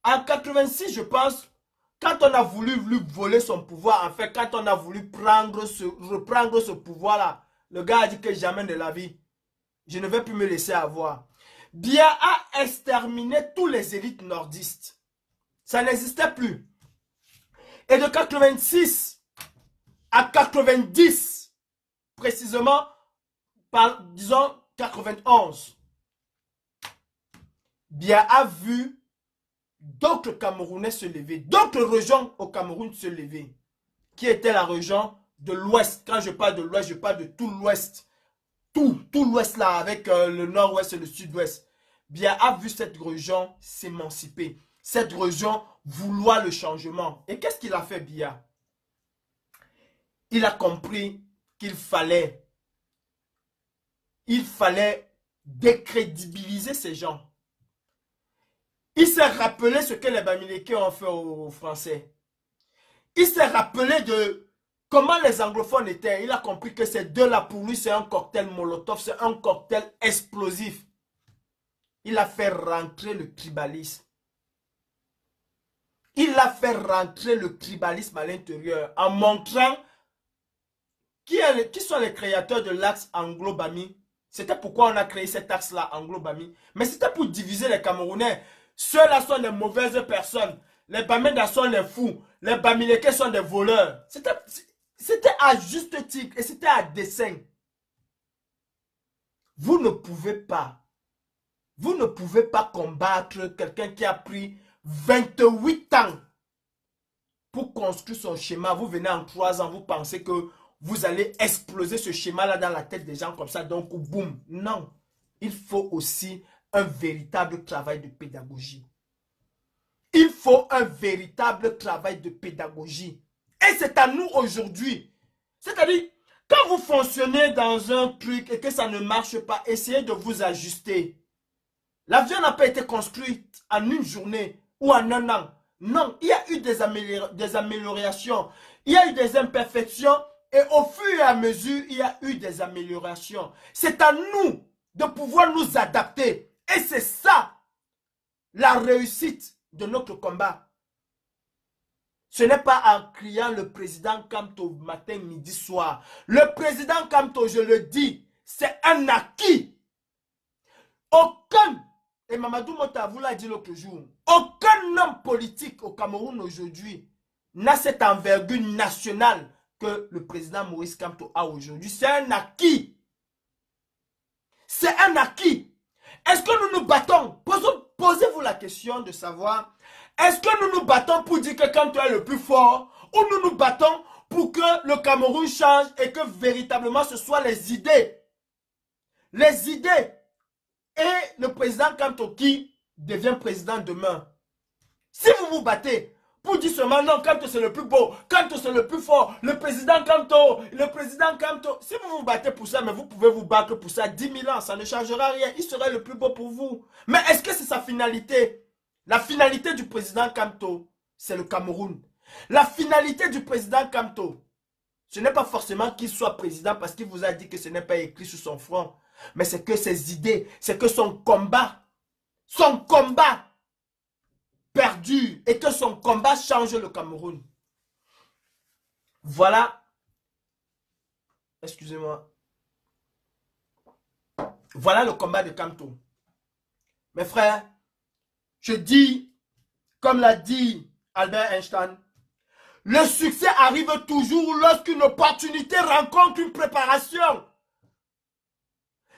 En 86, je pense, quand on a voulu lui voler son pouvoir, en fait, quand on a voulu reprendre ce pouvoir-là, le gars a dit que jamais de la vie, je ne vais plus me laisser avoir. Biya a exterminé tous les élites nordistes. Ça n'existait plus. Et de 86 à 90, précisément, disons 91, Biya a vu d'autres Camerounais se lever, d'autres régions au Cameroun se lever, qui était la région de l'Ouest. Quand je parle de l'Ouest, je parle de tout l'Ouest. Tout l'Ouest là, avec le Nord-Ouest et le Sud-Ouest. Biya a vu cette région s'émanciper, cette région vouloir le changement. Et qu'est-ce qu'il a fait, Biya? Il a compris qu'il fallait décrédibiliser ces gens. Il s'est rappelé ce que les Bamileke ont fait aux Français. Il s'est rappelé de comment les anglophones étaient. Il a compris que ces deux-là, pour lui, c'est un cocktail Molotov, c'est un cocktail explosif. Il a fait rentrer le tribalisme. Il a fait rentrer le tribalisme à l'intérieur en montrant qui sont les créateurs de l'axe Anglo-Bami. C'était pourquoi on a créé cet axe-là, Anglo-Bami. Mais c'était pour diviser les Camerounais. Ceux-là sont des mauvaises personnes. Les Bamenda sont des fous. Les Bamileke sont des voleurs. C'était à juste titre et c'était à dessein. Vous ne pouvez pas combattre quelqu'un qui a pris 28 ans pour construire son schéma. Vous venez en 3 ans, vous pensez que vous allez exploser ce schéma-là dans la tête des gens comme ça, donc boum. Non, il faut aussi un véritable travail de pédagogie. Il faut un véritable travail de pédagogie. Et c'est à nous aujourd'hui. C'est-à-dire, quand vous fonctionnez dans un truc et que ça ne marche pas, essayez de vous ajuster. L'avion n'a pas été construit en une journée ou en un an. Non, il y a eu des améliorations. Il y a eu des imperfections. Et au fur et à mesure, il y a eu des améliorations. C'est à nous de pouvoir nous adapter. Et c'est ça, la réussite de notre combat. Ce n'est pas en criant le président Kamto matin, midi, soir. Le président Kamto, je le dis, c'est un acquis. Aucun, et Mamadou Mota vous l'a dit l'autre jour, aucun homme politique au Cameroun aujourd'hui n'a cette envergure nationale que le président Maurice Kamto a aujourd'hui. C'est un acquis. C'est un acquis. Est-ce que nous nous battons? Posez-vous la question de savoir, est-ce que nous nous battons pour dire que Kamto est le plus fort ou nous nous battons pour que le Cameroun change et que véritablement ce soit les idées. Les idées. Et le président Kamto qui devient président demain. Si vous vous battez pour dire seulement non, Kamto c'est le plus beau, Kamto c'est le plus fort, le président Kamto, si vous vous battez pour ça, mais vous pouvez vous battre pour ça 10 000 ans, ça ne changera rien, il serait le plus beau pour vous. Mais est-ce que c'est sa finalité? La finalité du président Kamto, c'est le Cameroun. La finalité du président Kamto, ce n'est pas forcément qu'il soit président parce qu'il vous a dit que ce n'est pas écrit sur son front, mais c'est que ses idées, c'est que son combat perdu et que son combat change le Cameroun. Voilà. Excusez-moi. Voilà le combat de Kamto. Mes frères, je dis, comme l'a dit Albert Einstein, le succès arrive toujours lorsqu'une opportunité rencontre une préparation.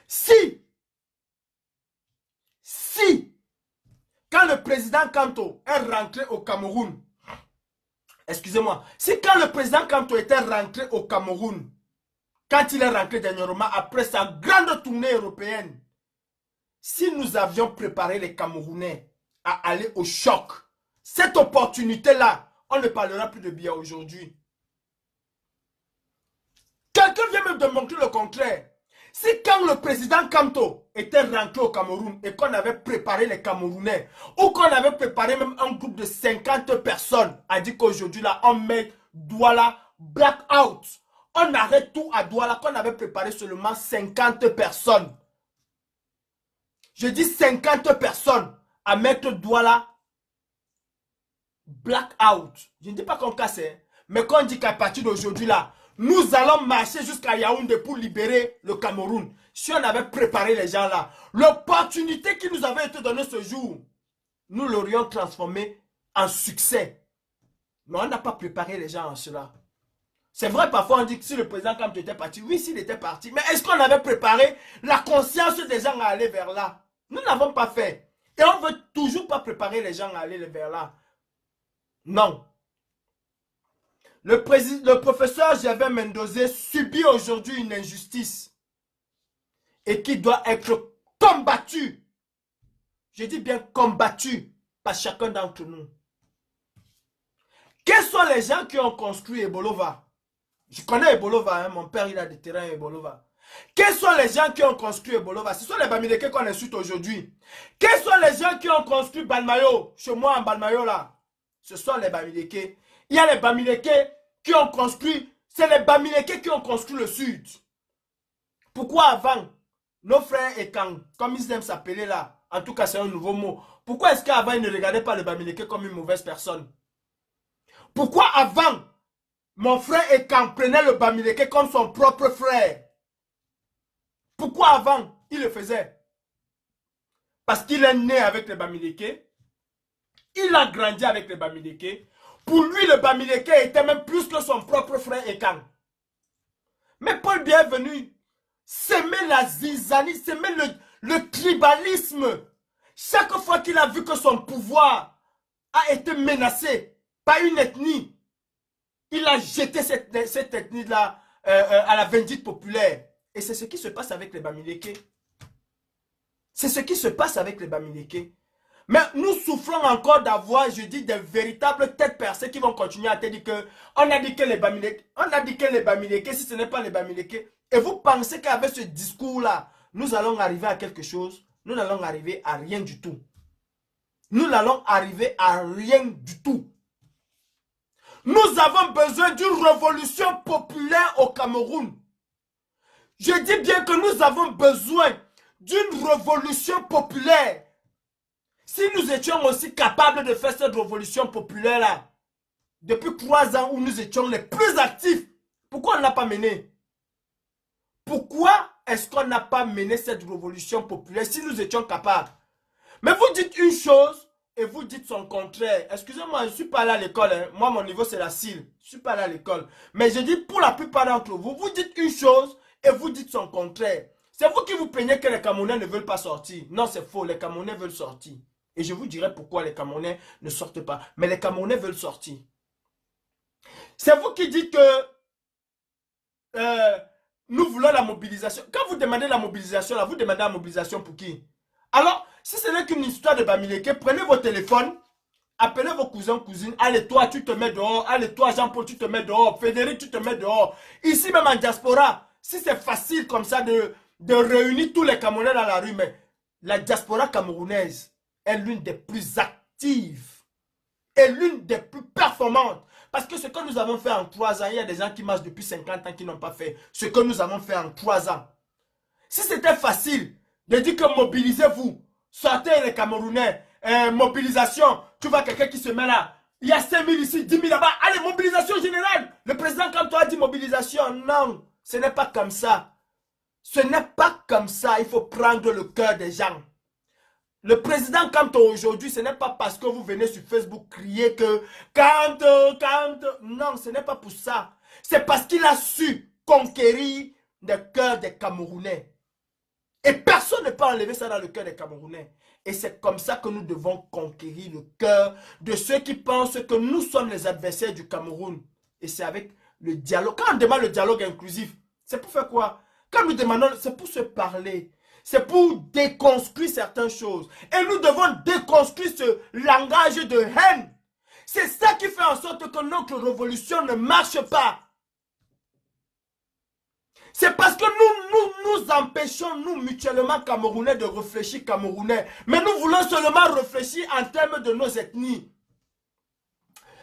Si, quand le président Kamto est rentré au Cameroun, excusez-moi, si quand le président Kamto était rentré au Cameroun, quand il est rentré dernièrement après sa grande tournée européenne, si nous avions préparé les Camerounais à aller au choc, cette opportunité-là, on ne parlera plus de Biya aujourd'hui. Quelqu'un vient me démontrer le contraire. Si quand le président Kanto était rentré au Cameroun et qu'on avait préparé les Camerounais, ou qu'on avait préparé même un groupe de 50 personnes, a dit qu'aujourd'hui là, on met Douala blackout. On arrête tout à Douala, qu'on avait préparé seulement 50 personnes. Je dis 50 personnes à mettre Douala blackout. Je ne dis pas qu'on casse, mais qu'on dit qu'à partir d'aujourd'hui là, nous allons marcher jusqu'à Yaoundé pour libérer le Cameroun. Si on avait préparé les gens là, l'opportunité qui nous avait été donnée ce jour, nous l'aurions transformé en succès. Mais on n'a pas préparé les gens en cela. C'est vrai, parfois on dit que si le président Kamto était parti, oui, s'il était parti, mais est-ce qu'on avait préparé la conscience des gens à aller vers là? Nous n'avons pas fait. Et on ne veut toujours pas préparer les gens à aller vers là. Non. Le professeur Gervais Mendozé subit aujourd'hui une injustice et qui doit être combattu. Je dis bien combattu par chacun d'entre nous. Quels sont les gens qui ont construit Ebolova? Je connais Ebolova, hein, mon père il a des terrains à Ebolova. Quels sont les gens qui ont construit Ebolova? Ce sont les Bamileke qu'on insulte aujourd'hui. Quels sont les gens qui ont construit Balmayo? Chez moi en Balmayo là. Ce sont les Bamileke. Il y a les Bamileke qui ont construit. C'est les Bamileke qui ont construit le sud. Pourquoi avant, nos frères et quand, comme ils aiment s'appeler là, en tout cas c'est un nouveau mot. Pourquoi est-ce qu'avant ils ne regardaient pas les Bamileke comme une mauvaise personne? Pourquoi avant, mon frère et quand prenait le Bamileke comme son propre frère? Pourquoi avant, il le faisait? Parce qu'il est né avec les Bamileke. Il a grandi avec les Bamileke. Pour lui, le Bamileke était même plus que son propre frère Ekan. Mais Paul Biya est venu s'aimer la zizanie, s'aimer le tribalisme. Chaque fois qu'il a vu que son pouvoir a été menacé par une ethnie, il a jeté cette ethnie-là à la vindicte populaire. Et c'est ce qui se passe avec les Bamileke. C'est ce qui se passe avec les Bamileke. Mais nous souffrons encore d'avoir, je dis, des véritables têtes percées qui vont continuer à te dire que on a dit que les Bamileke, si ce n'est pas les Bamileke. Et vous pensez qu'avec ce discours-là, nous allons arriver à quelque chose? Nous n'allons arriver à rien du tout. Nous n'allons arriver à rien du tout. Nous avons besoin d'une révolution populaire au Cameroun. Je dis bien que nous avons besoin d'une révolution populaire. Si nous étions aussi capables de faire cette révolution populaire-là, depuis 3 ans où nous étions les plus actifs, pourquoi on n'a pas mené? Pourquoi est-ce qu'on n'a pas mené cette révolution populaire si nous étions capables? Mais vous dites une chose et vous dites son contraire. Excusez-moi, je ne suis pas allé à l'école. Hein. Moi, mon niveau, c'est la CIL. Je ne suis pas allé à l'école. Mais je dis pour la plupart d'entre vous, vous dites une chose et vous dites son contraire. C'est vous qui vous plaignez que les Camerounais ne veulent pas sortir. Non, c'est faux. Les Camerounais veulent sortir. Et je vous dirai pourquoi les Camerounais ne sortent pas. Mais les Camerounais veulent sortir. C'est vous qui dites que nous voulons la mobilisation. Quand vous demandez la mobilisation, là, vous demandez la mobilisation pour qui? Alors, si ce n'est qu'une histoire de Bamileke, prenez vos téléphones, appelez vos cousins, cousines. Allez, toi, tu te mets dehors. Allez, toi, Jean-Paul, tu te mets dehors. Frédéric, tu te mets dehors. Ici, même en diaspora, si c'est facile comme ça de réunir tous les Camerounais dans la rue, mais la diaspora camerounaise est l'une des plus actives et l'une des plus performantes. Parce que ce que nous avons fait en 3 ans, il y a des gens qui marchent depuis 50 ans qui n'ont pas fait ce que nous avons fait en 3 ans. Si c'était facile de dire que mobilisez-vous, sortez les Camerounais, mobilisation, tu vois quelqu'un qui se met là, il y a 5 000 ici, 10 000 là-bas, allez, mobilisation générale. Le président comme toi a dit mobilisation. Non, ce n'est pas comme ça. Ce n'est pas comme ça, il faut prendre le cœur des gens. Le président Kanto aujourd'hui, ce n'est pas parce que vous venez sur Facebook crier que Kanto, Kanto. Non, ce n'est pas pour ça. C'est parce qu'il a su conquérir le cœur des Camerounais. Et personne ne peut enlever ça dans le cœur des Camerounais. Et c'est comme ça que nous devons conquérir le cœur de ceux qui pensent que nous sommes les adversaires du Cameroun. Et c'est avec le dialogue. Quand on demande le dialogue inclusif, c'est pour faire quoi? Quand nous demandons, c'est pour se parler. C'est pour déconstruire certaines choses. Et nous devons déconstruire ce langage de haine. C'est ça qui fait en sorte que notre révolution ne marche pas. C'est parce que nous empêchons, nous mutuellement Camerounais, de réfléchir Camerounais. Mais nous voulons seulement réfléchir en termes de nos ethnies.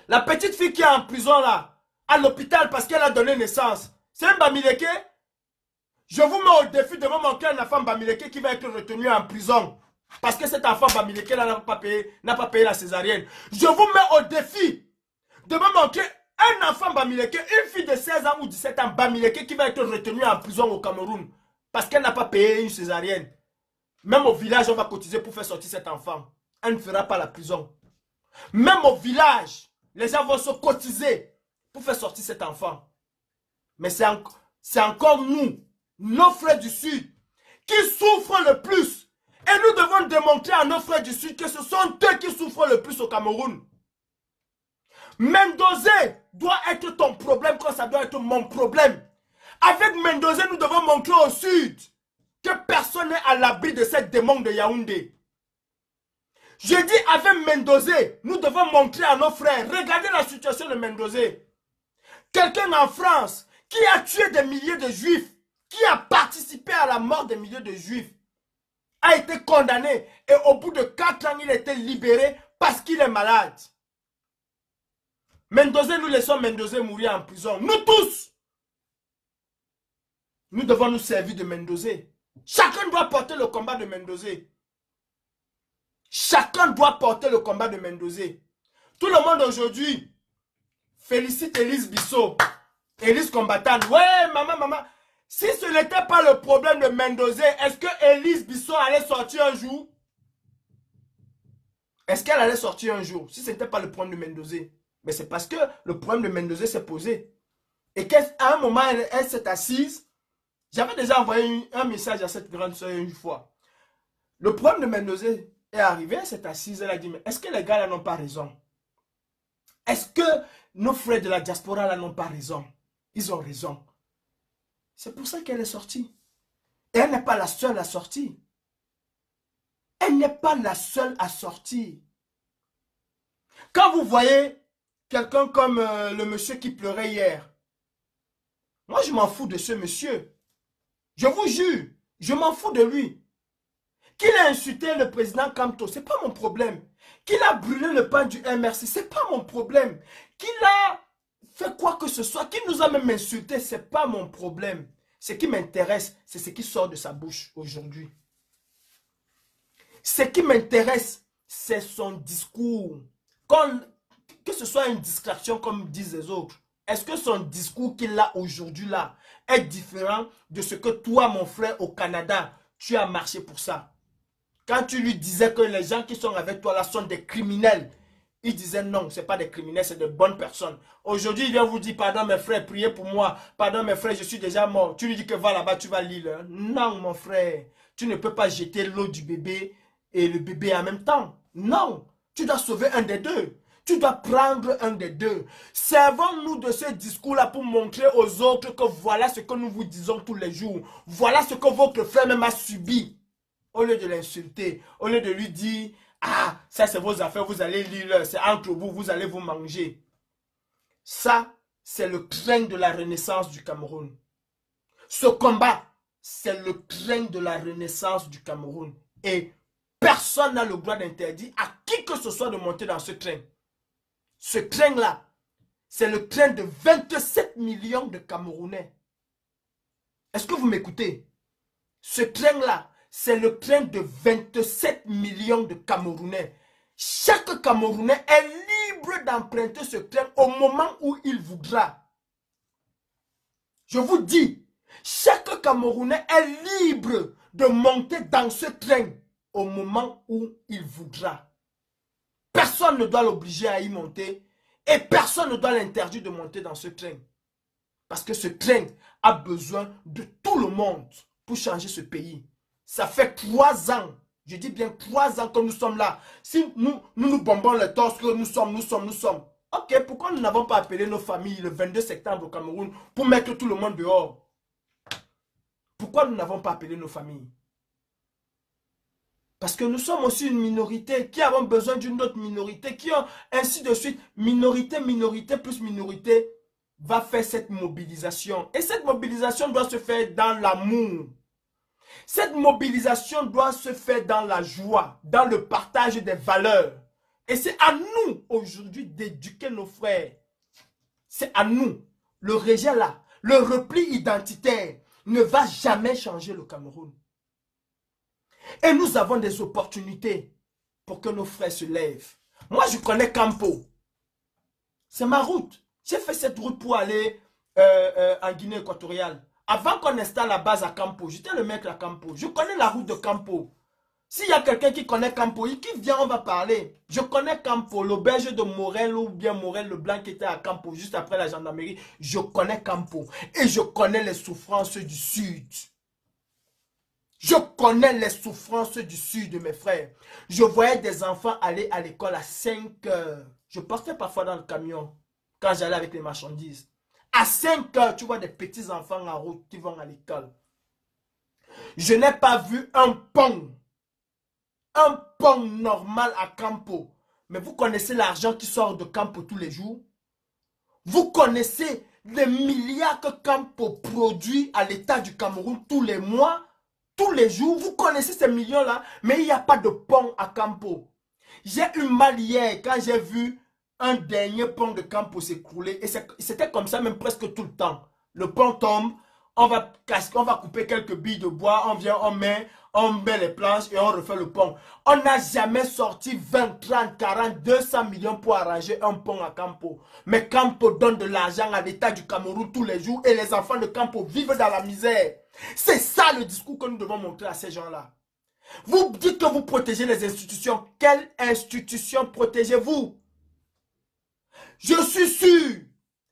La petite fille qui est en prison là, à l'hôpital parce qu'elle a donné naissance, c'est un Bamileke. Je vous mets au défi de me montrer un enfant Bamileke qui va être retenu en prison. Parce que cet enfant Bamileke là n'a pas payé la césarienne. Je vous mets au défi de me montrer un enfant Bamileke, une fille de 16 ans ou 17 ans Bamileke qui va être retenue en prison au Cameroun. Parce qu'elle n'a pas payé une césarienne. Même au village, on va cotiser pour faire sortir cet enfant. Elle ne fera pas la prison. Même au village, les gens vont se cotiser pour faire sortir cet enfant. Mais c'est encore nous, nos frères du Sud, qui souffrent le plus. Et nous devons démontrer à nos frères du Sud que ce sont eux qui souffrent le plus au Cameroun. Mendoza doit être ton problème quand ça doit être mon problème. Avec Mendoza, nous devons montrer au Sud que personne n'est à l'abri de cette démon de Yaoundé. Je dis avec Mendoza, nous devons montrer à nos frères, regardez la situation de Mendoza. Quelqu'un en France qui a tué des milliers de juifs, qui a participé à la mort des milliers de juifs, a été condamné et au bout de 4 ans, il a été libéré parce qu'il est malade. Mendoza, nous laissons Mendoza mourir en prison. Nous tous, nous devons nous servir de Mendoza. Chacun doit porter le combat de Mendoza. Chacun doit porter le combat de Mendoza. Tout le monde aujourd'hui félicite Élise Bissot. Élise combattante. Ouais, maman. Si ce n'était pas le problème de Mendoza, est-ce que Élise Bissot allait sortir un jour? Est-ce qu'elle allait sortir un jour? Si ce n'était pas le problème de Mendoza. Mais c'est parce que le problème de Mendoza s'est posé. Et qu'à un moment, elle s'est assise. J'avais déjà envoyé un message à cette grande soeur une fois. Le problème de Mendoza est arrivé, elle s'est assise, elle a dit, mais est-ce que les gars là n'ont pas raison? Est-ce que nos frères de la diaspora là n'ont pas raison? Ils ont raison. C'est pour ça qu'elle est sortie. Et elle n'est pas la seule à sortir. Elle n'est pas la seule à sortir. Quand vous voyez quelqu'un comme le monsieur qui pleurait hier, moi je m'en fous de ce monsieur. Je vous jure, je m'en fous de lui. Qu'il a insulté le président Kamto, ce n'est pas mon problème. Qu'il a brûlé le pain du MRC, ce n'est pas mon problème. Qu'il a fait quoi que ce soit, qu'il nous a même insulté, ce n'est pas mon problème. Ce qui m'intéresse, c'est ce qui sort de sa bouche aujourd'hui. Ce qui m'intéresse, c'est son discours. Que ce soit une distraction comme disent les autres. Est-ce que son discours qu'il a aujourd'hui là est différent de ce que toi, mon frère, au Canada, tu as marché pour ça? Quand tu lui disais que les gens qui sont avec toi là sont des criminels, il disait non, ce n'est pas des criminels, c'est de bonnes personnes. Aujourd'hui, il vient vous dire, pardon mes frères, priez pour moi. Pardon mes frères, je suis déjà mort. Tu lui dis que va là-bas, tu vas lire. Non, mon frère, tu ne peux pas jeter l'eau du bébé et le bébé en même temps. Non, tu dois sauver un des deux. Tu dois prendre un des deux. Servons-nous de ce discours-là pour montrer aux autres que voilà ce que nous vous disons tous les jours. Voilà ce que votre frère même a subi. Au lieu de l'insulter, au lieu de lui dire, ah, ça c'est vos affaires, vous allez lire, c'est entre vous, vous allez vous manger. Ça, c'est le train de la renaissance du Cameroun. Ce combat, c'est le train de la renaissance du Cameroun. Et personne n'a le droit d'interdire à qui que ce soit de monter dans ce train. Ce train-là, c'est le train de 27 millions de Camerounais. Est-ce que vous m'écoutez? Ce train-là, c'est le train de 27 millions de Camerounais. Chaque Camerounais est libre d'emprunter ce train au moment où il voudra. Je vous dis, chaque Camerounais est libre de monter dans ce train au moment où il voudra. Personne ne doit l'obliger à y monter et personne ne doit l'interdire de monter dans ce train. Parce que ce train a besoin de tout le monde pour changer ce pays. Ça fait 3 ans, je dis bien 3 ans que nous sommes là. Si nous bombons le torse que nous sommes. Ok, pourquoi nous n'avons pas appelé nos familles le 22 septembre au Cameroun pour mettre tout le monde dehors? Pourquoi nous n'avons pas appelé nos familles? Parce que nous sommes aussi une minorité qui avons besoin d'une autre minorité, qui ont ainsi de suite, minorité plus minorité. va faire cette mobilisation. Et cette mobilisation doit se faire dans l'amour. Cette mobilisation doit se faire dans la joie, dans le partage des valeurs. Et c'est à nous aujourd'hui d'éduquer nos frères. C'est à nous. Le rejet là, le repli identitaire ne va jamais changer le Cameroun. Et nous avons des opportunités pour que nos frères se lèvent. Moi, je connais Campo. C'est ma route. J'ai fait cette route pour aller en Guinée équatoriale. Avant qu'on installe la base à Campo, j'étais le mec à Campo. Je connais la route de Campo. S'il y a quelqu'un qui connaît Campo, qui vient, on va parler. Je connais Campo, l'auberge de Morel ou bien Morel le Blanc qui était à Campo, juste après la gendarmerie. Je connais Campo. Et je connais les souffrances du Sud. Je connais les souffrances du Sud, mes frères. Je voyais des enfants aller à l'école à 5 heures. Je partais parfois dans le camion quand j'allais avec les marchandises. À 5 heures, tu vois des petits enfants en route qui vont à l'école. Je n'ai pas vu un pont normal à Campo. Mais vous connaissez l'argent qui sort de Campo tous les jours? Vous connaissez les milliards que Campo produit à l'État du Cameroun tous les mois, tous les jours? Vous connaissez ces millions-là, mais il n'y a pas de pont à Campo. J'ai eu mal hier quand j'ai vu un dernier pont de Campo s'écrouler. Et c'était comme ça même presque tout le temps. Le pont tombe, on va couper quelques billes de bois, on vient, on met les planches et on refait le pont. On n'a jamais sorti 20, 30, 40, 200 millions pour arranger un pont à Campo. Mais Campo donne de l'argent à l'État du Cameroun tous les jours et les enfants de Campo vivent dans la misère. C'est ça le discours que nous devons montrer à ces gens-là. Vous dites que vous protégez les institutions. Quelle institution protégez-vous? Je suis sûr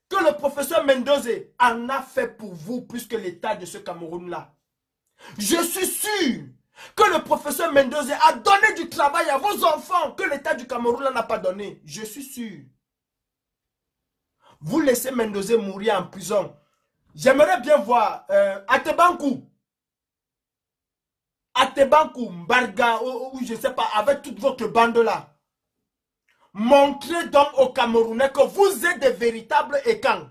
que le professeur Mendoza en a fait pour vous plus que l'État de ce Cameroun-là. Je suis sûr que le professeur Mendoza a donné du travail à vos enfants que l'État du Cameroun n'a pas donné. Je suis sûr. Vous laissez Mendoza mourir en prison. J'aimerais bien voir Atebankou, Mbarga, ou je ne sais pas, avec toute votre bande là. Montrez donc aux Camerounais que vous êtes des véritables écans.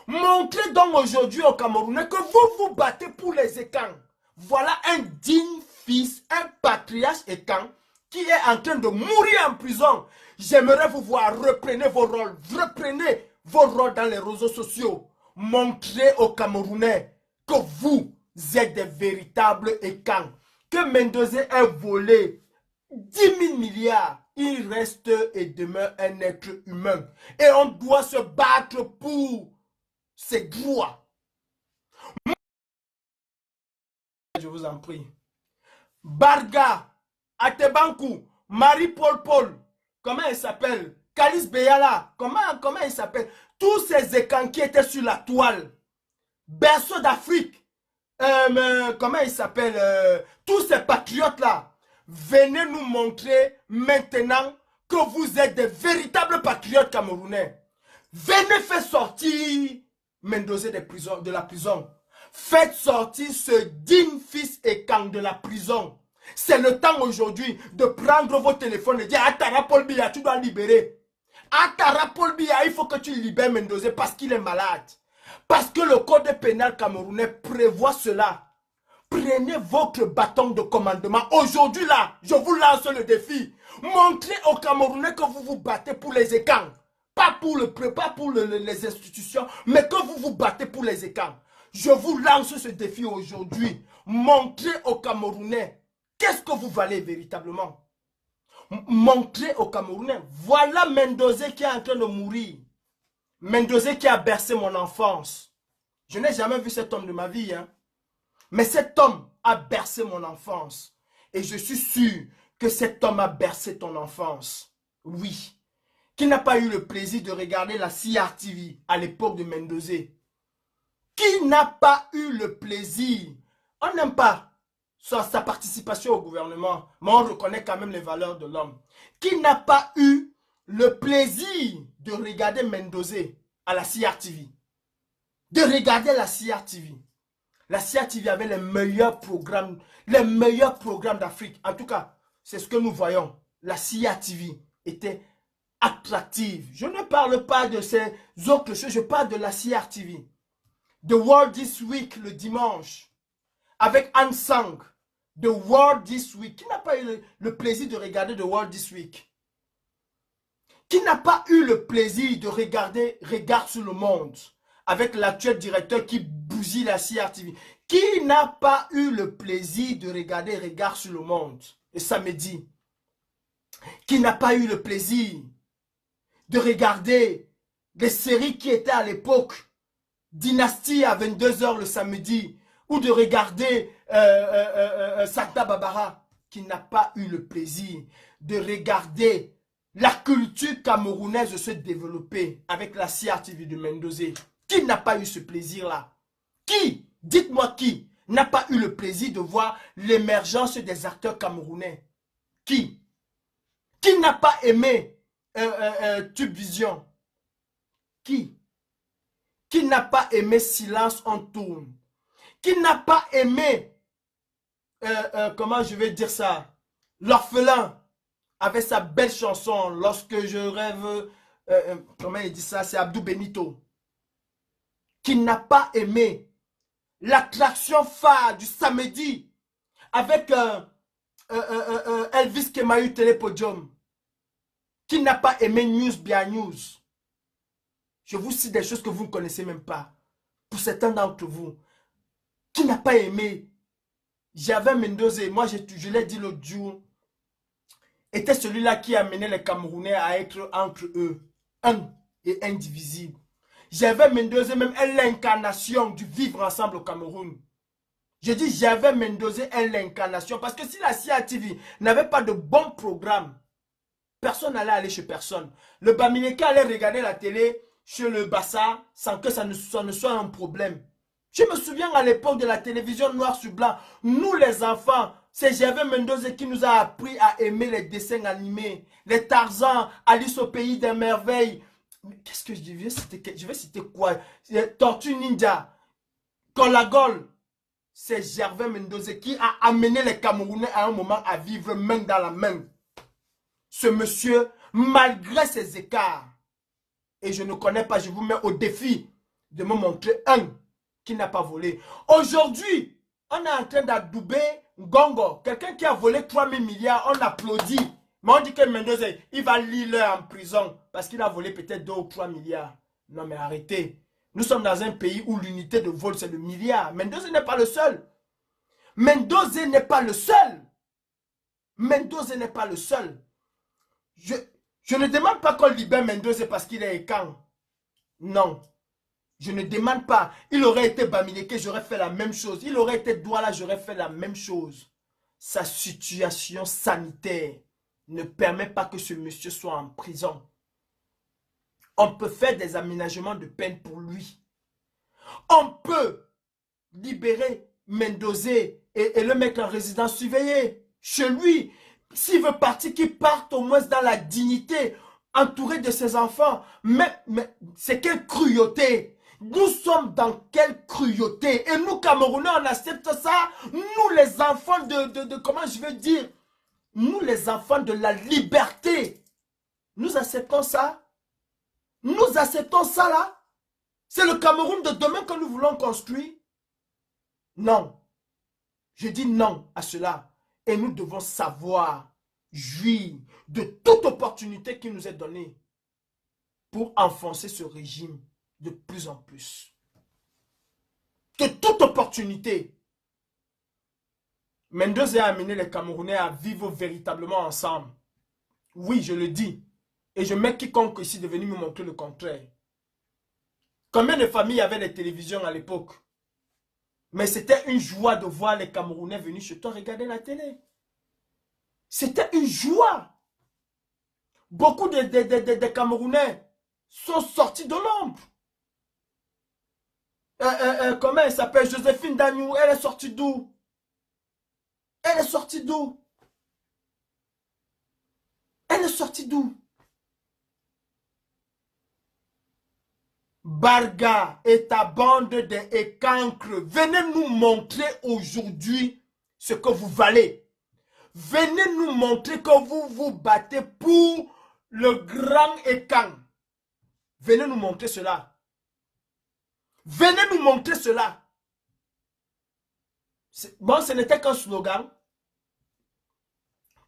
Montrez donc aujourd'hui aux Camerounais que vous vous battez pour les écans. Voilà un digne fils, un patriarche écan qui est en train de mourir en prison. J'aimerais vous voir, reprenez vos rôles dans les réseaux sociaux. Montrez aux Camerounais que vous êtes des véritables écans. Que Mendoza ait volé 10 000 milliards. Il reste et demeure un être humain. Et on doit se battre pour ses droits. Je vous en prie. Barga, Atebankou, Marie-Paul, comment il s'appelle? Kalis Beyala, comment il s'appelle? Tous ces écans qui étaient sur la toile. Berceau d'Afrique. Comment il s'appelle? Tous ces patriotes là. Venez nous montrer maintenant que vous êtes des véritables patriotes camerounais. Venez faire sortir Mendoza de la prison. Faites sortir ce digne fils écan de la prison. C'est le temps aujourd'hui de prendre vos téléphones et dire « Atara Paul Biya, tu dois libérer. Atara Paul Biya, il faut que tu libères Mendoza parce qu'il est malade. Parce que le code pénal camerounais prévoit cela. Prenez votre bâton de commandement. Aujourd'hui là, je vous lance le défi. Montrez aux Camerounais que vous vous battez pour les écans. Pas pour les institutions, mais que vous vous battez pour les écans. Je vous lance ce défi aujourd'hui. Montrez aux Camerounais qu'est-ce que vous valez véritablement. Montrez aux Camerounais. Voilà Mendoza qui est en train de mourir. Mendoza qui a bercé mon enfance. Je n'ai jamais vu cet homme de ma vie. Mais cet homme a bercé mon enfance. Et je suis sûr que cet homme a bercé ton enfance. Oui. Qui n'a pas eu le plaisir de regarder la CRTV à l'époque de Mendoza? Qui n'a pas eu le plaisir? On n'aime pas sa participation au gouvernement, mais on reconnaît quand même les valeurs de l'homme. Qui n'a pas eu le plaisir de regarder Mendoza à la CRTV? De regarder la CRTV. La CRTV avait les meilleurs programmes d'Afrique. En tout cas, c'est ce que nous voyons. La CRTV était attractive. Je ne parle pas de ces autres choses, je parle de la CRTV. The World This Week le dimanche, avec Anne Sang. The World This Week. Qui n'a pas eu le plaisir de regarder The World This Week? Qui n'a pas eu le plaisir de regarder Regard sur le monde avec l'actuel directeur qui bousille la CRTV? Qui n'a pas eu le plaisir de regarder Regard sur le monde le samedi? Qui n'a pas eu le plaisir de regarder des séries qui étaient à l'époque Dynastie à 22 h le samedi, ou de regarder Santa Barbara? Qui n'a pas eu le plaisir de regarder la culture camerounaise se développer avec la CRTV de Mendoza? Qui n'a pas eu ce plaisir-là? Qui, dites-moi qui, n'a pas eu le plaisir de voir l'émergence des acteurs camerounais? Qui n'a pas aimé Tube Vision? Qui n'a pas aimé Silence on tourne? Qui n'a pas aimé, comment je vais dire ça, L'Orphelin, avec sa belle chanson, Lorsque je rêve, comment il dit ça, c'est Abdou Benito. Qui n'a pas aimé l'attraction phare du samedi, avec Elvis Kemayu Télépodium? Qui n'a pas aimé News Bien News? Je vous cite des choses que vous ne connaissez même pas. Pour certains d'entre vous. Qui n'a pas aimé? J'avais Mendoza, moi je l'ai dit l'autre jour, était celui-là qui amenait les Camerounais à être entre eux, un et indivisible. J'avais Mendoza même l'incarnation du vivre ensemble au Cameroun. Je dis j'avais Mendoza l'incarnation, parce que si la CRTV n'avait pas de bons programmes, personne n'allait aller chez personne. Le Bamileke allait regarder la télé chez le Bassa sans que ça ne soit un problème. Je me souviens à l'époque de la télévision noir sur blanc, nous les enfants, c'est Gervais Mendoza qui nous a appris à aimer les dessins animés, les Tarzan, Alice au pays des merveilles. Qu'est-ce que je vais citer quoi? Tortue Ninja, Colagol. C'est Gervais Mendoza qui a amené les Camerounais à un moment à vivre main dans la main. Ce monsieur, malgré ses écarts, et je ne connais pas, je vous mets au défi de me montrer un qui n'a pas volé. Aujourd'hui, on est en train d'adouber Ngongo, quelqu'un qui a volé 3000 milliards, on applaudit. Mais on dit que Mendoza, il va l'île en prison parce qu'il a volé peut-être 2 ou 3 milliards. Non mais arrêtez. Nous sommes dans un pays où l'unité de vol c'est le milliard. Mendoza n'est pas le seul. Mendoza n'est pas le seul. Mendoza n'est pas le seul. Je ne demande pas qu'on libère Mendoza parce qu'il est écan. Non. Je ne demande pas. Il aurait été Bamileke, j'aurais fait la même chose. Il aurait été Douala, j'aurais fait la même chose. Sa situation sanitaire ne permet pas que ce monsieur soit en prison. On peut faire des aménagements de peine pour lui. On peut libérer Mendoza et le mettre en résidence surveillée chez lui. S'il veut partir, qu'il parte au moins dans la dignité, entouré de ses enfants. Mais c'est quelle cruauté! Nous sommes dans quelle cruauté? Et nous, Camerounais, on accepte ça. Nous, les enfants comment je veux dire? Nous, les enfants de la liberté. Nous acceptons ça. Nous acceptons ça là. C'est le Cameroun de demain que nous voulons construire. Non. Je dis non à cela. Et nous devons savoir jouir de toute opportunité qui nous est donnée pour enfoncer ce régime de plus en plus. De toute opportunité. Mendoza a amené les Camerounais à vivre véritablement ensemble. Oui, je le dis. Et je mets quiconque ici de venir me montrer le contraire. Combien de familles avaient des télévisions à l'époque? Mais c'était une joie de voir les Camerounais venir chez toi regarder la télé. C'était une joie. Beaucoup de Camerounais sont sortis de l'ombre. Comment elle s'appelle? Joséphine Dagnou, elle est sortie d'où? Elle est sortie d'où? Elle est sortie d'où? Barga et ta bande de cancres, venez nous montrer aujourd'hui ce que vous valez. Venez nous montrer que vous vous battez pour le grand Ekan. Venez nous montrer cela. Venez nous montrer cela. Bon, ce n'était qu'un slogan.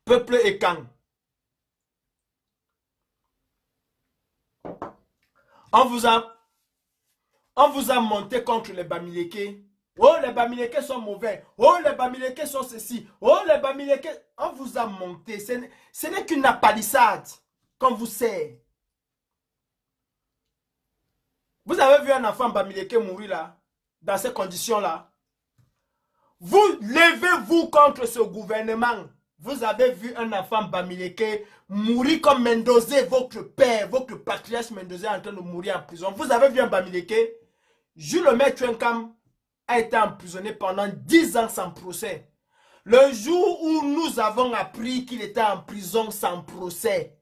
Peuple Ekan. On vous a monté contre les Bamileke. Oh, les Bamileke sont mauvais. Oh, les Bamileke sont ceci. Oh, les Bamileke... On vous a monté. Ce n'est qu'une palissade qu'on vous sert. Vous avez vu un enfant Bamileke mourir là, dans ces conditions-là. Vous levez-vous contre ce gouvernement. Vous avez vu un enfant Bamileke mourir comme Mendoza, votre père, votre patriarche Mendoza en train de mourir en prison. Vous avez vu un Bamileke? Jules Omer Tchenkam a été emprisonné pendant 10 ans sans procès. Le jour où nous avons appris qu'il était en prison sans procès,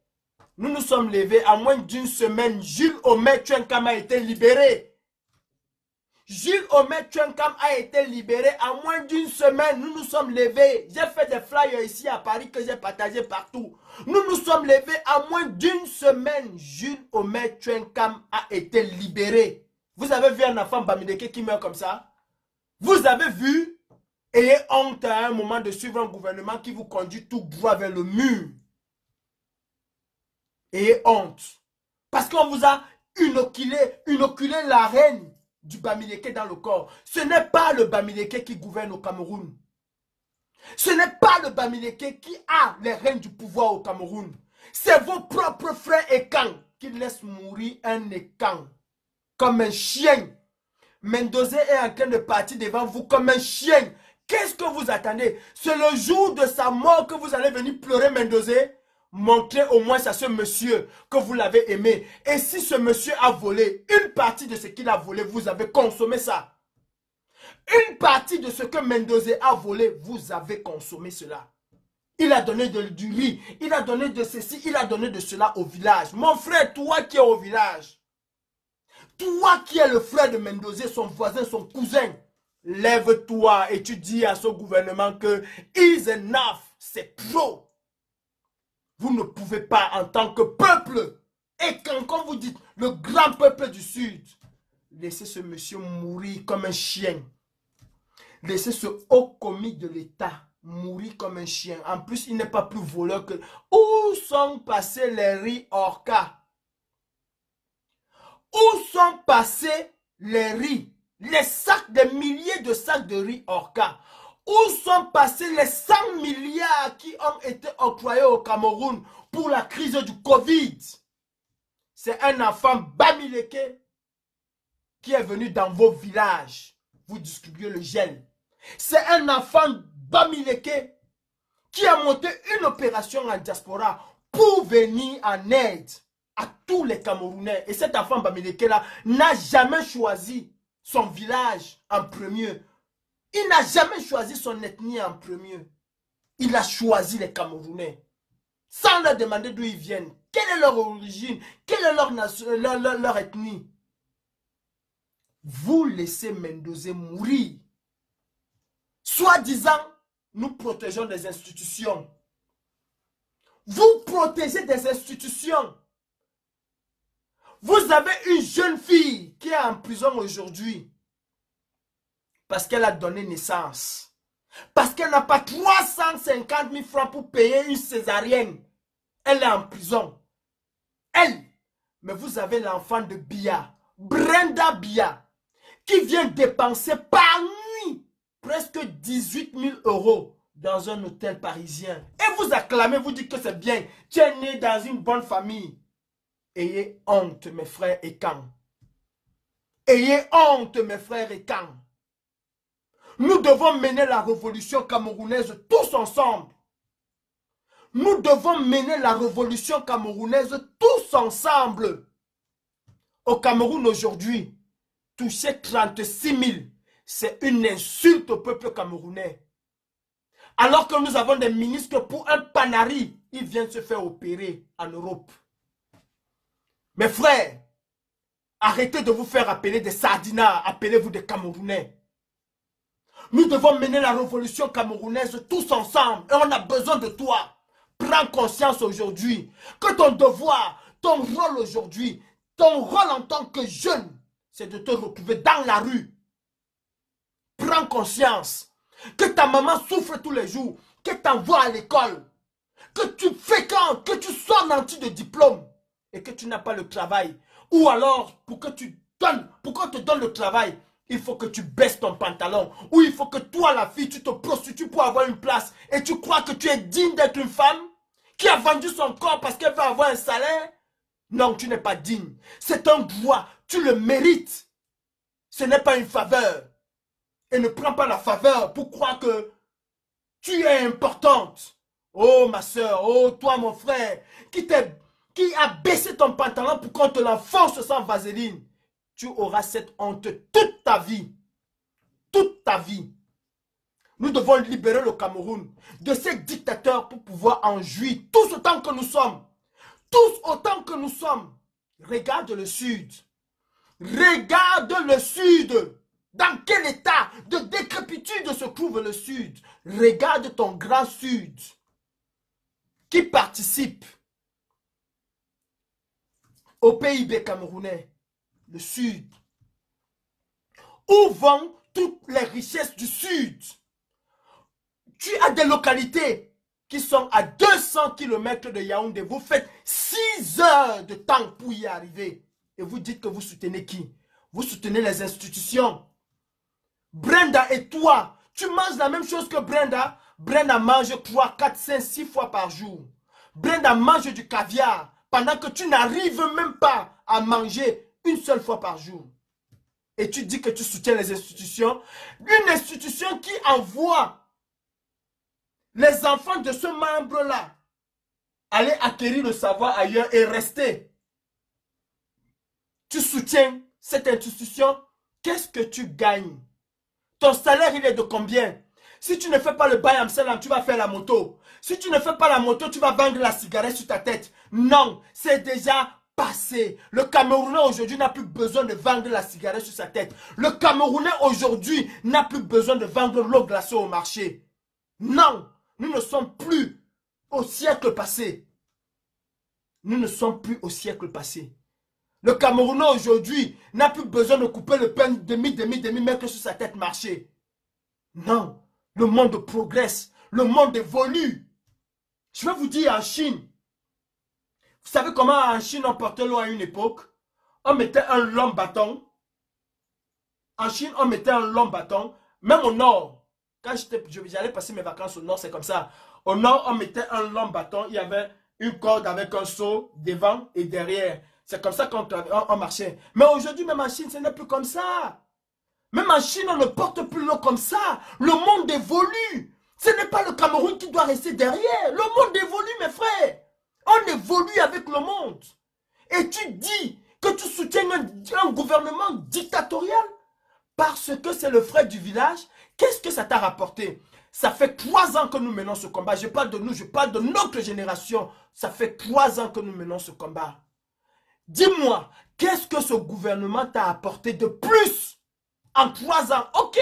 nous nous sommes levés. À moins d'une semaine, Jules Omer Tchenkam a été libéré. Jules Omer Tchenkam a été libéré à moins d'une semaine. Nous nous sommes levés. J'ai fait des flyers ici à Paris que j'ai partagé partout. Nous nous sommes levés à moins d'une semaine. Jules Omer Tchenkam a été libéré. Vous avez vu un enfant Bamileke qui meurt comme ça? Vous avez vu? Ayez honte à un moment de suivre un gouvernement qui vous conduit tout droit vers le mur. Ayez honte. Parce qu'on vous a inoculé la reine du Bamileke dans le corps. Ce n'est pas le Bamileke qui gouverne au Cameroun. Ce n'est pas le Bamileke qui a les rênes du pouvoir au Cameroun. C'est vos propres frères Ekan qui laissent mourir un Ekan comme un chien. Mendoza est en train de partir devant vous comme un chien. Qu'est-ce que vous attendez? C'est le jour de sa mort que vous allez venir pleurer Mendoza? Montrez au moins à ce monsieur que vous l'avez aimé. Et si ce monsieur a volé une partie de ce qu'il a volé, vous avez consommé ça. Une partie de ce que Mendoza a volé, vous avez consommé cela. Il a donné du riz, il a donné de ceci, il a donné de cela au village. Mon frère, toi qui es au village, toi qui es le frère de Mendoza, son voisin, son cousin, lève-toi et tu dis à ce gouvernement que is enough, c'est trop. Vous ne pouvez pas en tant que peuple, et quand vous dites le grand peuple du Sud, laissez ce monsieur mourir comme un chien. Laissez ce haut commis de l'État mourir comme un chien. En plus, il n'est pas plus voleur que... Où sont passés les riz Orca? Où sont passés les riz? Les sacs, des milliers de sacs de riz Orca? Où sont passés les 100 milliards qui ont été octroyés au Cameroun pour la crise du Covid? C'est un enfant Bamileke qui est venu dans vos villages. Vous distribuez le gel. C'est un enfant Bamileke qui a monté une opération en diaspora pour venir en aide à tous les Camerounais. Et cet enfant Bamileke là n'a jamais choisi son village en premier. Il n'a jamais choisi son ethnie en premier. Il a choisi les Camerounais. Sans leur demander d'où ils viennent. Quelle est leur origine? Quelle est leur ethnie? Vous laissez Mendoza mourir. Soi-disant, nous protégeons des institutions. Vous protégez des institutions. Vous avez une jeune fille qui est en prison aujourd'hui. Parce qu'elle a donné naissance. Parce qu'elle n'a pas 350 000 francs pour payer une césarienne. Elle est en prison. Elle. Mais vous avez l'enfant de Bia, Brenda Bia, qui vient dépenser par nuit presque 18 000 € dans un hôtel parisien. Et vous acclamez, vous dites que c'est bien. Tu es né dans une bonne famille. Ayez honte, mes frères Ekan. Ayez honte, mes frères Ekan. Nous devons mener la révolution camerounaise tous ensemble. Nous devons mener la révolution camerounaise tous ensemble. Au Cameroun aujourd'hui, toucher 36 000, c'est une insulte au peuple camerounais. Alors que nous avons des ministres pour un panari, ils viennent se faire opérer en Europe. Mes frères, arrêtez de vous faire appeler des sardinats, appelez-vous des Camerounais. Nous devons mener la révolution camerounaise tous ensemble et on a besoin de toi Prends conscience aujourd'hui que ton devoir, ton rôle aujourd'hui, ton rôle en tant que jeune, c'est de te retrouver dans la rue. Prends conscience que ta maman souffre tous les jours, que t'envoie à l'école, que tu fréquentes, que tu sois nanti de diplôme et que tu n'as pas le travail. Ou alors, pour qu'on te donne le travail, il faut que tu baisses ton pantalon. Ou il faut que toi, la fille, tu te prostitues pour avoir une place. Et tu crois que tu es digne d'être une femme qui a vendu son corps parce qu'elle veut avoir un salaire? Non, tu n'es pas digne. C'est un droit. Tu le mérites. Ce n'est pas une faveur. Et ne prends pas la faveur pour croire que tu es importante. Oh ma soeur, oh toi mon frère, qui a baissé ton pantalon pour qu'on te l'enfonce sans vaseline. Tu auras cette honte toute ta vie. Toute ta vie. Nous devons libérer le Cameroun de ces dictateurs pour pouvoir en jouir tous autant que nous sommes. Tous autant que nous sommes. Regarde le Sud. Regarde le Sud. Dans quel état de décrépitude se trouve le Sud? Regarde ton grand Sud qui participe au PIB camerounais. Le Sud. Où vont toutes les richesses du Sud? Tu as des localités qui sont à 200 km de Yaoundé. Vous faites 6 heures de temps pour y arriver. Et vous dites que vous soutenez qui? Vous soutenez les institutions. Brenda et toi, tu manges la même chose que Brenda. Brenda mange 3, 4, 5, 6 fois par jour. Brenda mange du caviar pendant que tu n'arrives même pas à manger une seule fois par jour. Et tu dis que tu soutiens les institutions. Une institution qui envoie les enfants de ce membre-là aller acquérir le savoir ailleurs et rester. Tu soutiens cette institution. Qu'est-ce que tu gagnes? Ton salaire, il est de combien? Si tu ne fais pas le bail Amsterdam, tu vas faire la moto. Si tu ne fais pas la moto, tu vas vendre la cigarette sur ta tête. Non, c'est déjà passé. Le Camerounais aujourd'hui n'a plus besoin de vendre la cigarette sur sa tête. Le Camerounais aujourd'hui n'a plus besoin de vendre l'eau glacée au marché. Non, nous ne sommes plus au siècle passé. Nous ne sommes plus au siècle passé. Le Camerounais aujourd'hui n'a plus besoin de couper le pain demi-mètre sur sa tête marcher. Non, le monde progresse, le monde évolue. Je vais vous dire en Chine. Vous savez comment en Chine on portait l'eau à une époque? On mettait un long bâton. En Chine, on mettait un long bâton. Même au nord, quand j'allais passer mes vacances au nord, c'est comme ça. Au nord, on mettait un long bâton. Il y avait une corde avec un seau devant et derrière. C'est comme ça qu'on marchait. Mais aujourd'hui, même en Chine, ce n'est plus comme ça. Même en Chine, on ne porte plus l'eau comme ça. Le monde évolue. Ce n'est pas le Cameroun qui doit rester derrière. Le monde évolue, mes frères. On évolue avec le monde. Et tu dis que tu soutiens un gouvernement dictatorial parce que c'est le frère du village. Qu'est-ce que ça t'a rapporté? Ça fait 3 ans que nous menons ce combat. Je parle de nous, je parle de notre génération. Ça fait 3 ans que nous menons ce combat. Dis-moi, qu'est-ce que ce gouvernement t'a apporté de plus en 3 ans? Ok,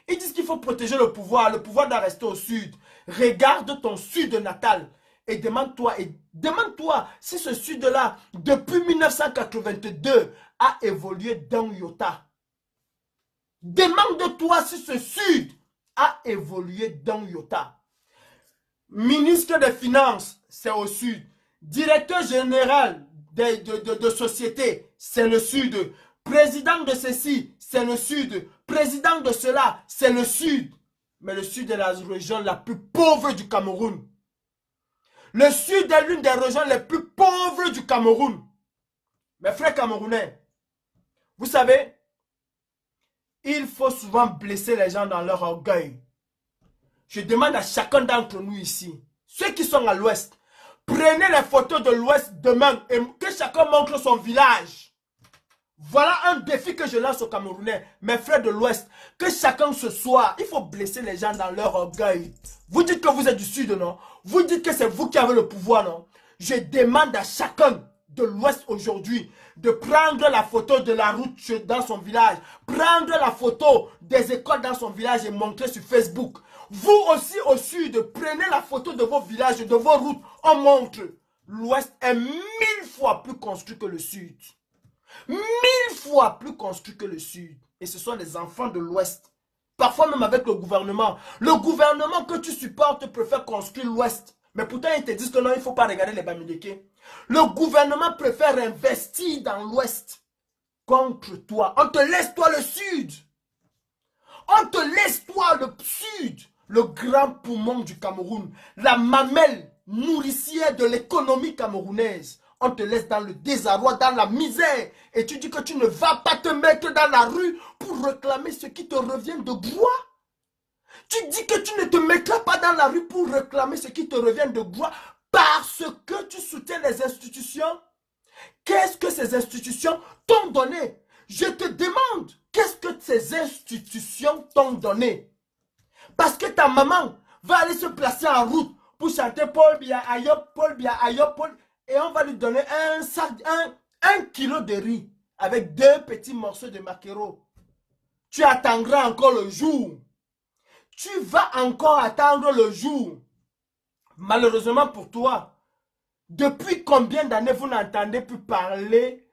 ils disent qu'il faut protéger le pouvoir doit rester au sud. Regarde ton sud natal et demande-toi si ce sud-là, depuis 1982, a évolué d'un iota. Demande-toi si ce sud a évolué d'un iota. Ministre des Finances, c'est au sud. Directeur général de société, c'est le sud. Président de ceci, c'est le sud. Président de cela, c'est le sud. Mais le sud est la région la plus pauvre du Cameroun. Le sud est l'une des régions les plus pauvres du Cameroun. Mes frères camerounais, vous savez, il faut souvent blesser les gens dans leur orgueil. Je demande à chacun d'entre nous ici, ceux qui sont à l'ouest, prenez les photos de l'ouest demain et que chacun montre son village. Voilà un défi que je lance aux Camerounais, mes frères de l'ouest, que chacun ce soir, il faut blesser les gens dans leur orgueil. Vous dites que vous êtes du sud, non? Vous dites que c'est vous qui avez le pouvoir, non? Je demande à chacun de l'ouest aujourd'hui de prendre la photo de la route dans son village, prendre la photo des écoles dans son village et montrer sur Facebook. Vous aussi au sud, prenez la photo de vos villages, de vos routes. On montre. L'ouest est 1000 fois plus construit que le sud. 1000 fois plus construit que le sud. Et ce sont les enfants de l'ouest. Parfois même avec le gouvernement. Le gouvernement que tu supportes préfère construire l'ouest. Mais pourtant ils te disent que non, il ne faut pas regarder les Bamileke. Le gouvernement préfère investir dans l'ouest contre toi. On te laisse toi le sud. On te laisse toi le sud. Le grand poumon du Cameroun. La mamelle nourricière de l'économie camerounaise. On te laisse dans le désarroi, dans la misère. Et tu dis que tu ne vas pas te mettre dans la rue pour réclamer ce qui te revient de droit. Tu dis que tu ne te mettras pas dans la rue pour réclamer ce qui te revient de droit parce que tu soutiens les institutions. Qu'est-ce que ces institutions t'ont donné? Je te demande, qu'est-ce que ces institutions t'ont donné? Parce que ta maman va aller se placer en route pour chanter Paul Biya Ayop, Paul Biya Ayop, Paul... Et on va lui donner un sac, un kilo de riz avec 2 petits morceaux de maquereau. Tu attendras encore le jour. Tu vas encore attendre le jour. Malheureusement pour toi, depuis combien d'années vous n'entendez plus parler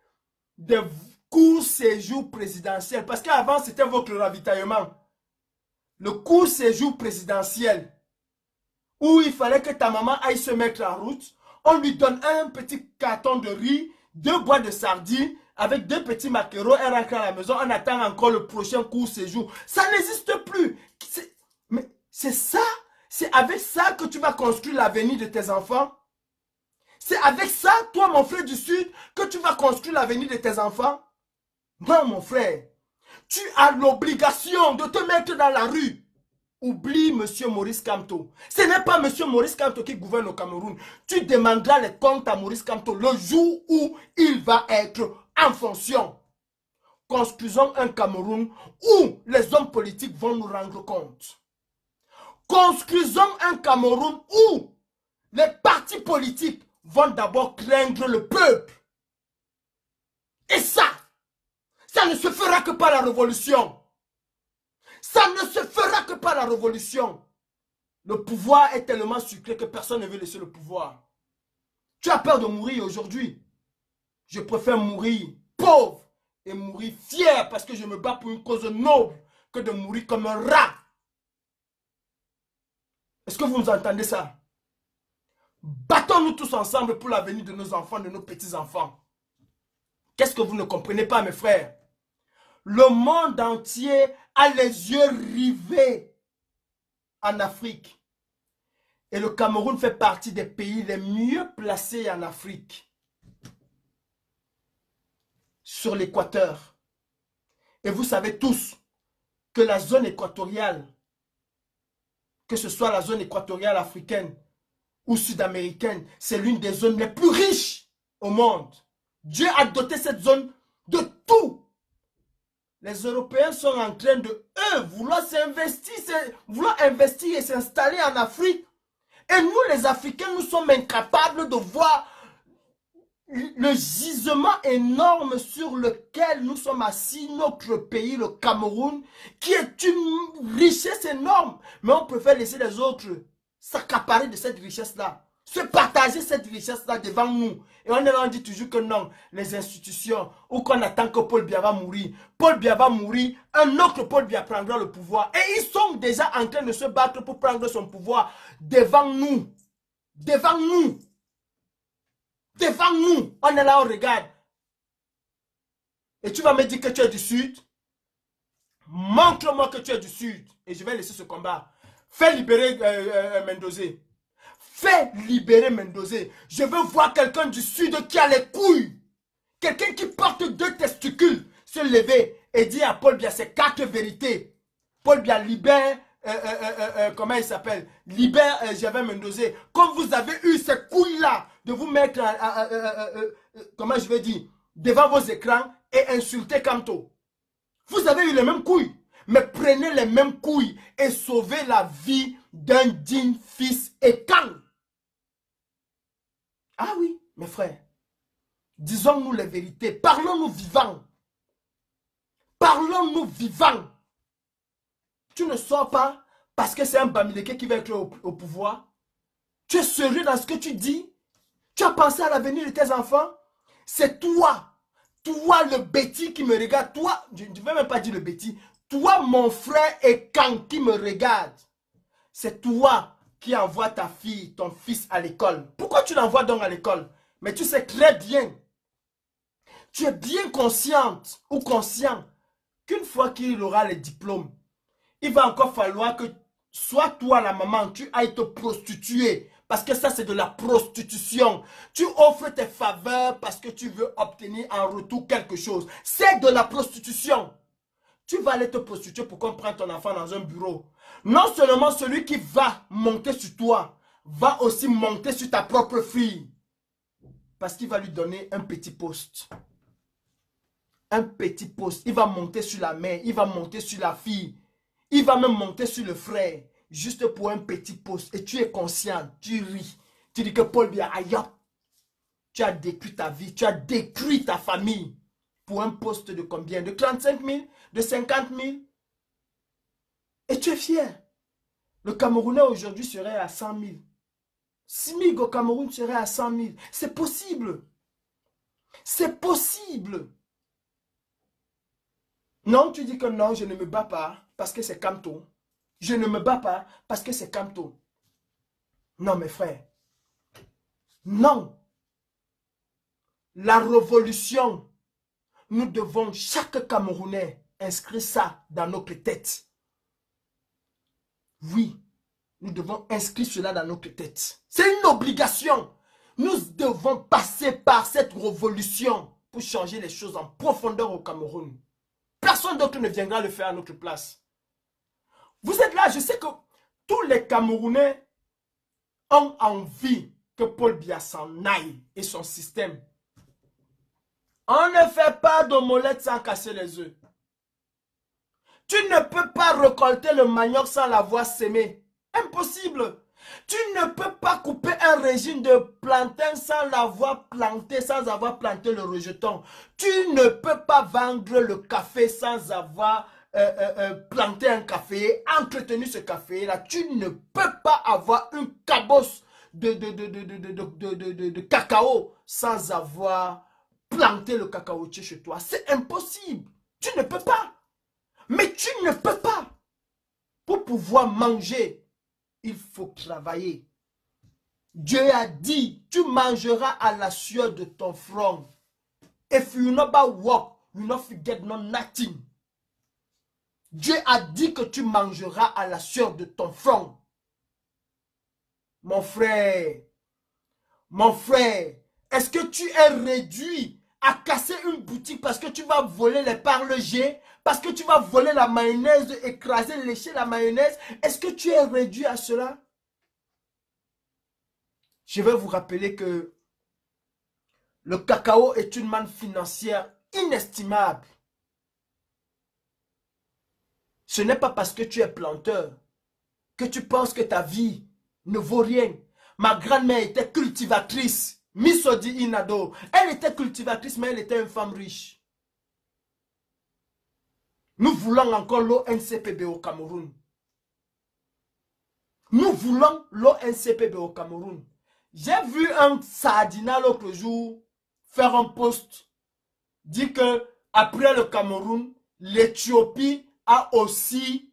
de court séjour présidentiel? Parce qu'avant, c'était votre ravitaillement. Le court séjour présidentiel, où il fallait que ta maman aille se mettre en route. On lui donne un petit carton de riz, 2 boîtes de sardines, avec 2 petits maquereaux, elle rentre à la maison, on attend encore le prochain court séjour. Ça n'existe plus. Mais c'est ça, c'est avec ça que tu vas construire l'avenir de tes enfants. C'est avec ça, toi mon frère du Sud, que tu vas construire l'avenir de tes enfants. Non mon frère, tu as l'obligation de te mettre dans la rue. Oublie M. Maurice Kamto. Ce n'est pas M. Maurice Kamto qui gouverne le Cameroun. Tu demanderas les comptes à Maurice Kamto le jour où il va être en fonction. Construisons un Cameroun où les hommes politiques vont nous rendre compte. Construisons un Cameroun où les partis politiques vont d'abord craindre le peuple. Et ça ne se fera que par la révolution. Ça ne se fera que par la révolution. Le pouvoir est tellement sucré que personne ne veut laisser le pouvoir. Tu as peur de mourir aujourd'hui. Je préfère mourir pauvre et mourir fier parce que je me bats pour une cause noble que de mourir comme un rat. Est-ce que vous nous entendez ça? Battons-nous tous ensemble pour l'avenir de nos enfants, de nos petits-enfants. Qu'est-ce que vous ne comprenez pas, mes frères? Le monde entier a les yeux rivés en Afrique. Et le Cameroun fait partie des pays les mieux placés en Afrique. Sur l'équateur. Et vous savez tous que la zone équatoriale, que ce soit la zone équatoriale africaine ou sud-américaine, c'est l'une des zones les plus riches au monde. Dieu a doté cette zone de tout. Les Européens sont en train de, vouloir investir et s'installer en Afrique. Et nous, les Africains, nous sommes incapables de voir le gisement énorme sur lequel nous sommes assis, notre pays, le Cameroun, qui est une richesse énorme. Mais on préfère laisser les autres s'accaparer de cette richesse-là. Se partager cette richesse-là devant nous. Et on est là, on dit toujours que non, les institutions, ou qu'on attend que Paul Biya va mourir. Paul Biya va mourir, un autre Paul Biya prendra le pouvoir. Et ils sont déjà en train de se battre pour prendre son pouvoir devant nous. Devant nous. Devant nous. On est là, on regarde. Et tu vas me dire que tu es du Sud. Montre-moi que tu es du Sud. Et je vais laisser ce combat. Fais libérer Mendozé. Fais libérer Mendozé. Je veux voir quelqu'un du Sud qui a les couilles. Quelqu'un qui porte 2 testicules se lever et dire à Paul Biya ses 4 vérités. Paul Biya libère, comment il s'appelle? Libère Javel Mendozé. Comme vous avez eu ces couilles-là de vous mettre, comment je vais dire, devant vos écrans et insulter Kamto. Vous avez eu les mêmes couilles. Mais prenez les mêmes couilles et sauvez la vie d'un digne fils étant. Ah oui, mes frères. Disons-nous les vérités. Parlons-nous vivants. Parlons-nous vivants. Tu ne sors pas parce que c'est un Bamileke qui va être au pouvoir? Tu es sérieux dans ce que tu dis? Tu as pensé à l'avenir de tes enfants? C'est toi, le bêtis qui me regarde, toi, je ne vais même pas dire le bêtis, toi mon frère et quand qui me regarde, c'est toi qui envoie ta fille, ton fils à l'école. Pourquoi tu l'envoies donc à l'école? Mais tu sais très bien, tu es bien consciente ou conscient qu'une fois qu'il aura les diplômes, il va encore falloir que soit toi la maman, tu ailles te prostituer. Parce que ça c'est de la prostitution. Tu offres tes faveurs parce que tu veux obtenir en retour quelque chose. C'est de la prostitution. Tu vas aller te prostituer pour qu'on prenne ton enfant dans un bureau. Non seulement celui qui va monter sur toi, va aussi monter sur ta propre fille. Parce qu'il va lui donner un petit poste. Un petit poste. Il va monter sur la mère, il va monter sur la fille. Il va même monter sur le frère. Juste pour un petit poste. Et tu es conscient, tu ris. Tu dis que Paul Biya, aïe, tu as détruit ta vie, tu as détruit ta famille. Pour un poste de combien? De 35 000? De 50 000? Et tu es fier. Le Camerounais aujourd'hui serait à 100 000. 6 000 au Cameroun serait à 100 000. C'est possible. C'est possible. Non, tu dis que non, je ne me bats pas parce que c'est Kamto. Je ne me bats pas parce que c'est Kamto. Non, mes frères. Non. La révolution, nous devons, chaque Camerounais, inscrire ça dans notre tête. Oui, nous devons inscrire cela dans notre tête. C'est une obligation. Nous devons passer par cette révolution pour changer les choses en profondeur au Cameroun. Personne d'autre ne viendra le faire à notre place. Vous êtes là, je sais que tous les Camerounais ont envie que Paul Biya s'en aille et son système. On ne fait pas d'omelette sans casser les œufs. Tu ne peux pas récolter le manioc sans l'avoir sémé. Impossible. Tu ne peux pas couper un régime de plantain sans l'avoir planté, sans avoir planté le rejeton. Tu ne peux pas vendre le café sans avoir planté un café, entretenu ce café-là. Tu ne peux pas avoir une cabosse de cacao sans avoir planté le cacaotier chez toi. C'est impossible. Tu ne peux pas. Mais tu ne peux pas. Pour pouvoir manger, il faut travailler. Dieu a dit, tu mangeras à la sueur de ton front. If you not work, you not forget nothing. Dieu a dit que tu mangeras à la sueur de ton front. Mon frère, est-ce que tu es réduit à casser une boutique parce que tu vas voler les parles G, parce que tu vas voler la mayonnaise, écraser, lécher la mayonnaise? Est-ce que tu es réduit à cela? Je vais vous rappeler que le cacao est une manne financière inestimable. Ce n'est pas parce que tu es planteur que tu penses que ta vie ne vaut rien. Ma grand-mère était cultivatrice. Misodi Inado. Elle était cultivatrice, mais elle était une femme riche. Nous voulons encore l'ONCPB au Cameroun. Nous voulons l'ONCPB au Cameroun. J'ai vu un Sardina l'autre jour faire un post. Dit que après le Cameroun, l'Éthiopie a aussi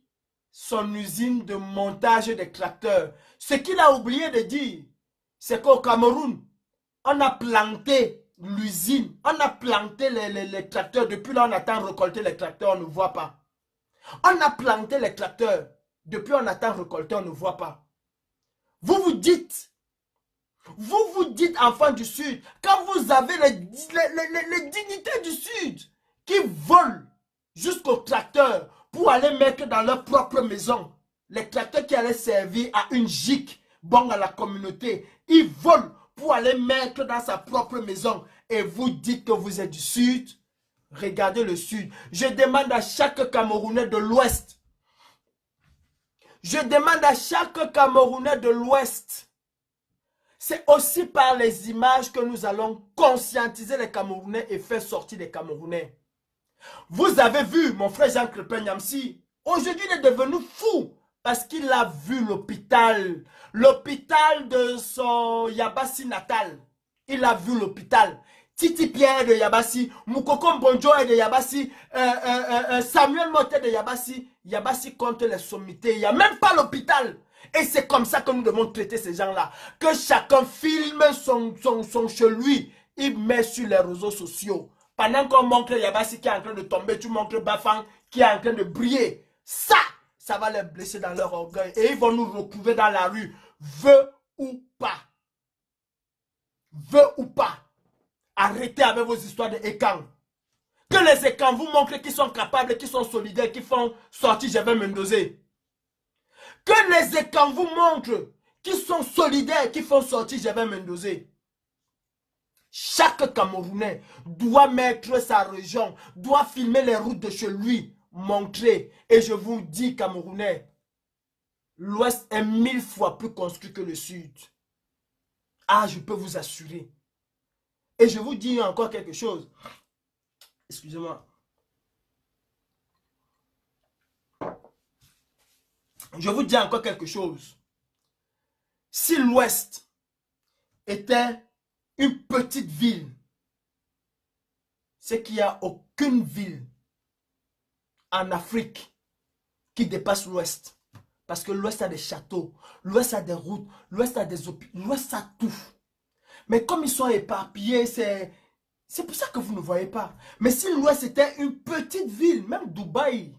son usine de montage des tracteurs. Ce qu'il a oublié de dire, c'est qu'au Cameroun, on a planté l'usine, on a planté les tracteurs. Depuis là, on attend récolter les tracteurs, on ne voit pas. On a planté les tracteurs. Depuis, on attend récolter, on ne voit pas. Vous vous dites, enfants du Sud, quand vous avez les dignités du Sud qui volent jusqu'aux tracteurs pour aller mettre dans leur propre maison, les tracteurs qui allaient servir à une gic, bon à la communauté, ils volent pour aller mettre dans sa propre maison. Et vous dites que vous êtes du Sud. Regardez le Sud. Je demande à chaque Camerounais de l'Ouest. Je demande à chaque Camerounais de l'Ouest. C'est aussi par les images que nous allons conscientiser les Camerounais et faire sortir les Camerounais. Vous avez vu mon frère Jean Crépin Nyamsi. Aujourd'hui, il est devenu fou Parce qu'il a vu l'hôpital. L'hôpital de son Yabassi natal. Il a vu l'hôpital. Titi Pierre de Yabassi, Moukoko Bonjo est de Yabassi, Samuel Motet de Yabassi. Yabassi compte les sommités. Il n'y a même pas l'hôpital. Et c'est comme ça que nous devons traiter ces gens-là. Que chacun filme son chez lui. Il met sur les réseaux sociaux. Pendant qu'on montre Yabassi qui est en train de tomber, tu montres Bafang qui est en train de briller. Ça va les blesser dans leur orgueil. Et ils vont nous retrouver dans la rue. Veut ou pas. Veut ou pas. Arrêtez avec vos histoires de écans. Que les écans vous montrent qu'ils sont capables, qu'ils sont solidaires, qu'ils font sortir Gervais Mendoza. Que les écans vous montrent qu'ils sont solidaires, qu'ils font sortir Gervais Mendoza. Chaque Camerounais doit mettre sa région, doit filmer les routes de chez lui, montrer. Et je vous dis, Camerounais, l'Ouest est 1000 fois plus construit que le Sud. Ah, je peux vous assurer. Et je vous dis encore quelque chose. Excusez-moi. Je vous dis encore quelque chose. Si l'Ouest était une petite ville, c'est qu'il n'y a aucune ville en Afrique qui dépasse l'Ouest. Parce que l'Ouest a des châteaux, l'Ouest a des routes, l'Ouest a des hôpitaux, l'Ouest a tout. Mais comme ils sont éparpillés, c'est pour ça que vous ne voyez pas. Mais si l'Ouest était une petite ville, même Dubaï,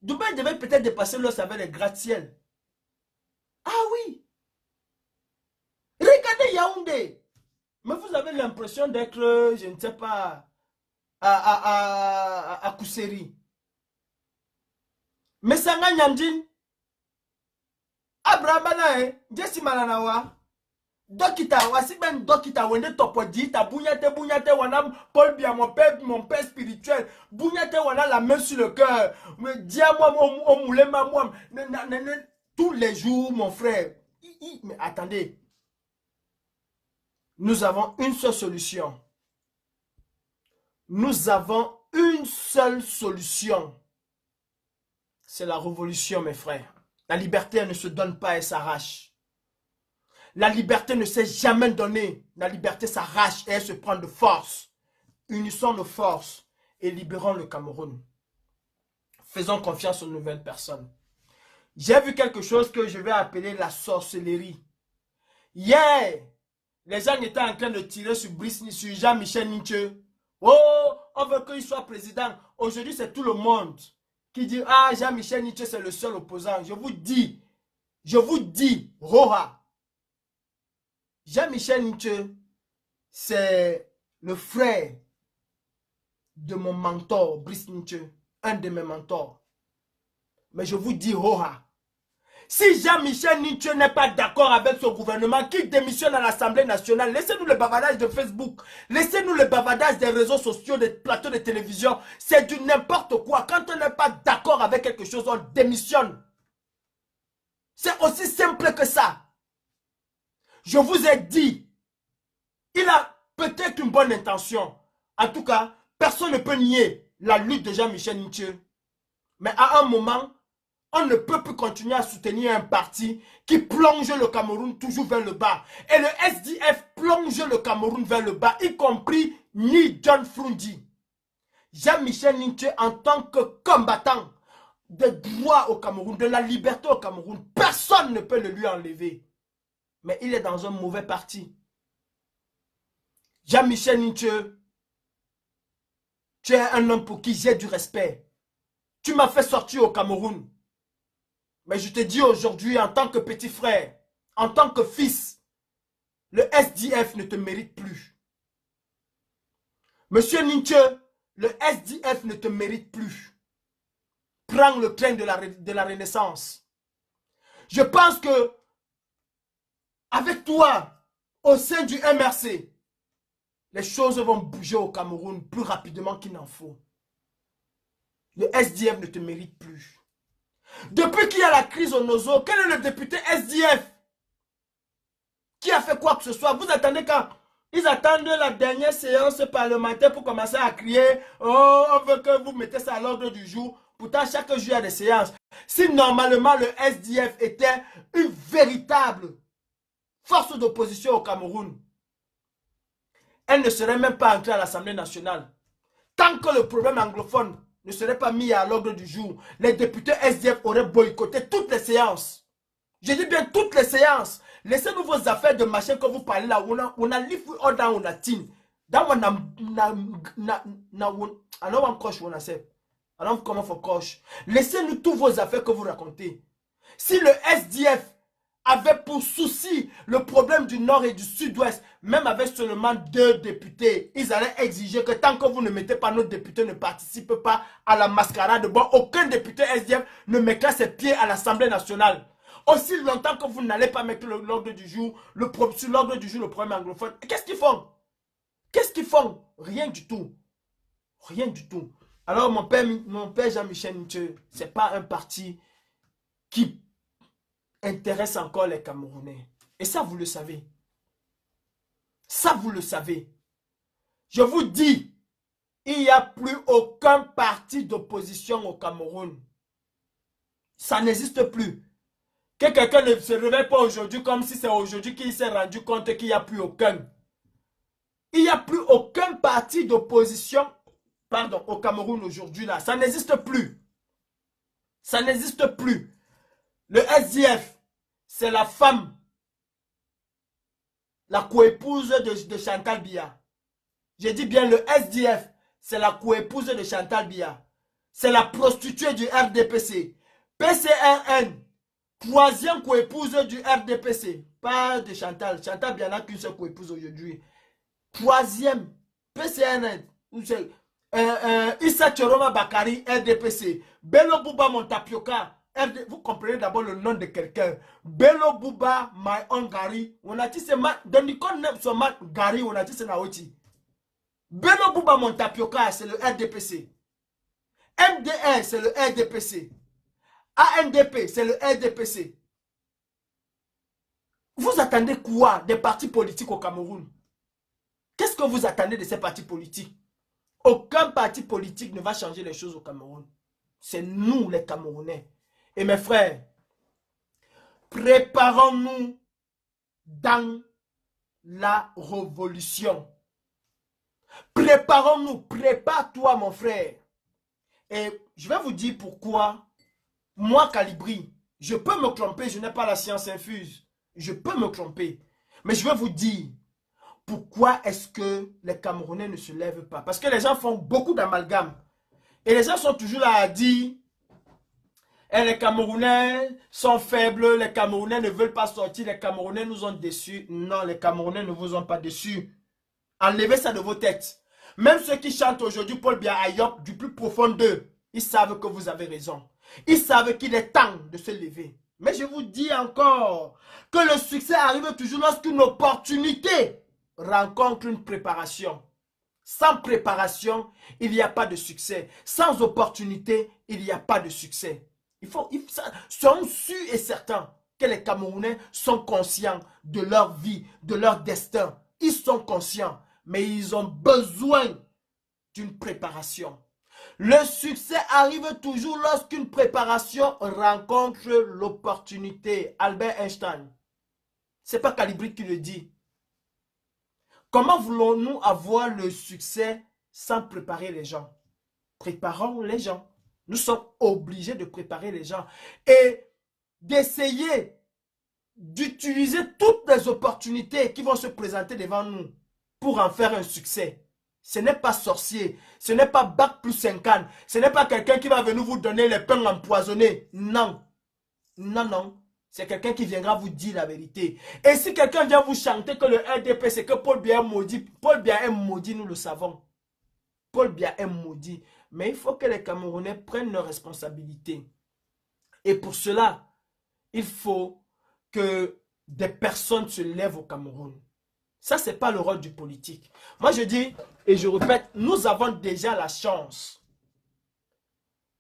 Dubaï devait peut-être dépasser l'Ouest avec les gratte-ciel. Ah oui. Regardez Yaoundé. Mais vous avez l'impression d'être, je ne sais pas, à Kousseri. Mais Sanga Nyamdin, Abraham, Jesse Malanawa, Dokita, wasi ben Dokita, wende topodi, ta bougnate, wana, Paul Bia, mon père spirituel, bougnate, wana, la main sur le cœur, dis-moi, on moulait ma moi, tous les jours, mon frère. Mais attendez, nous avons une seule solution. Nous avons une seule solution. C'est la révolution, mes frères. La liberté, elle ne se donne pas, elle s'arrache. La liberté ne s'est jamais donnée. La liberté s'arrache et elle se prend de force. Unissons nos forces et libérons le Cameroun. Faisons confiance aux nouvelles personnes. J'ai vu quelque chose que je vais appeler la sorcellerie. Hier, les gens étaient en train de tirer sur Jean-Michel Ninche. Oh, on veut qu'il soit président. Aujourd'hui, c'est tout le monde qui dit, ah, Jean-Michel Ninche, c'est le seul opposant. Je vous dis, Roha. Jean-Michel Ninche, c'est le frère de mon mentor, Brice Ninche, un de mes mentors. Mais je vous dis, Roha, si Jean-Michel Ninche n'est pas d'accord avec son gouvernement, qu'il démissionne à l'Assemblée nationale, laissez-nous le bavardage de Facebook, laissez-nous le bavardage des réseaux sociaux, des plateaux de télévision. C'est du n'importe quoi. Quand on n'est pas d'accord avec quelque chose, on démissionne. C'est aussi simple que ça. Je vous ai dit, il a peut-être une bonne intention. En tout cas, personne ne peut nier la lutte de Jean-Michel Ninche. Mais à un moment, on ne peut plus continuer à soutenir un parti qui plonge le Cameroun toujours vers le bas. Et le SDF plonge le Cameroun vers le bas, y compris ni John Frundi. Jean-Michel Ninche, en tant que combattant des droits au Cameroun, de la liberté au Cameroun, personne ne peut le lui enlever. Mais il est dans un mauvais parti. Jean-Michel Ninche, tu es un homme pour qui j'ai du respect. Tu m'as fait sortir au Cameroun. Mais je te dis aujourd'hui, en tant que petit frère, en tant que fils, le SDF ne te mérite plus. Monsieur Ninche, le SDF ne te mérite plus. Prends le train de la Renaissance. Je pense que avec toi, au sein du MRC, les choses vont bouger au Cameroun plus rapidement qu'il n'en faut. Le SDF ne te mérite plus. Depuis qu'il y a la crise au Nozo, quel est le député SDF qui a fait quoi que ce soit? Vous attendez quand ils attendent la dernière séance parlementaire pour commencer à crier, oh, on veut que vous mettez ça à l'ordre du jour. Pourtant, chaque jour, il y a des séances. Si normalement le SDF était une véritable force d'opposition au Cameroun, elle ne serait même pas entrée à l'Assemblée nationale. Tant que le problème anglophone ne serait pas mis à l'ordre du jour, les députés SDF auraient boycotté toutes les séances. Je dis bien toutes les séances. Laissez-nous vos affaires de machin que vous parlez là. On a live dans on a tin. Dans on a I don't want coach, on a said. I don't come for coach. Laissez-nous toutes vos affaires que vous racontez. Si le SDF avait pour souci le problème du nord et du sud-ouest, même avec seulement 2 députés, ils allaient exiger que tant que vous ne mettez pas nos députés, ne participent pas à la mascarade, bon, aucun député SDF ne mettra ses pieds à l'Assemblée nationale. Aussi longtemps que vous n'allez pas mettre l'ordre du jour, sur l'ordre du jour, le problème anglophone. Qu'est-ce qu'ils font? Qu'est-ce qu'ils font? Rien du tout. Rien du tout. Alors mon père Jean-Michel Nche, ce n'est pas un parti qui intéresse encore les Camerounais. Et ça, vous le savez. Ça, vous le savez. Je vous dis, il n'y a plus aucun parti d'opposition au Cameroun. Ça n'existe plus. Que quelqu'un ne se réveille pas aujourd'hui comme si c'est aujourd'hui qu'il s'est rendu compte qu'il n'y a plus aucun. Il n'y a plus aucun parti d'opposition, pardon, au Cameroun aujourd'hui là. Ça n'existe plus. Ça n'existe plus. Le SDF, c'est la femme, la coépouse de Chantal Biya. J'ai dit bien le SDF, c'est la coépouse de Chantal Biya. C'est la prostituée du RDPC. PCRN, troisième coépouse du RDPC. Pas de Chantal. Chantal Biya n'a qu'une seule coépouse aujourd'hui. Troisième, PCRN. Issa Choroma Bakari, RDPC. Bello Bouba Montapioca. Vous comprenez d'abord le nom de quelqu'un. Bello Bouba My Own Gary. On a dit c'est dans le code son Gary, on a dit c'est Naoti. Bello Bouba Montapioca, c'est le RDPC. MDR, c'est le RDPC. ANDP, c'est le RDPC. Vous attendez quoi des partis politiques au Cameroun? Qu'est-ce que vous attendez de ces partis politiques? Aucun parti politique ne va changer les choses au Cameroun. C'est nous les Camerounais. Et mes frères, préparons-nous dans la révolution. Préparons-nous, prépare-toi mon frère. Et je vais vous dire pourquoi, moi Calibri, je peux me tromper, je n'ai pas la science infuse. Je peux me tromper. Mais je vais vous dire, pourquoi est-ce que les Camerounais ne se lèvent pas? Parce que les gens font beaucoup d'amalgames. Et les gens sont toujours là à dire, les Camerounais sont faibles, les Camerounais ne veulent pas sortir, les Camerounais nous ont déçus. Non, les Camerounais ne vous ont pas déçus. Enlevez ça de vos têtes. Même ceux qui chantent aujourd'hui Paul Biya Ayop, du plus profond d'eux, ils savent que vous avez raison. Ils savent qu'il est temps de se lever. Mais je vous dis encore que le succès arrive toujours lorsqu'une opportunité rencontre une préparation. Sans préparation, il n'y a pas de succès. Sans opportunité, il n'y a pas de succès. Soyons sûrs et certains que les Camerounais sont conscients de leur vie, de leur destin. Ils sont conscients, mais ils ont besoin d'une préparation. Le succès arrive toujours lorsqu'une préparation rencontre l'opportunité. Albert Einstein. Ce n'est pas Calibri qui le dit. Comment voulons-nous avoir le succès sans préparer les gens? Préparons les gens. Nous sommes obligés de préparer les gens et d'essayer d'utiliser toutes les opportunités qui vont se présenter devant nous pour en faire un succès. Ce n'est pas sorcier, ce n'est pas bac plus 50, ce n'est pas quelqu'un qui va venir vous donner les pains empoisonnés. Non, non, non. C'est quelqu'un qui viendra vous dire la vérité. Et si quelqu'un vient vous chanter que le RDP, c'est que Paul Biya est maudit. Paul Biya est maudit, nous le savons. Paul Biya est maudit. Mais il faut que les Camerounais prennent leurs responsabilités. Et pour cela, il faut que des personnes se lèvent au Cameroun. Ça, ce n'est pas le rôle du politique. Moi, je dis, et je répète, nous avons déjà la chance.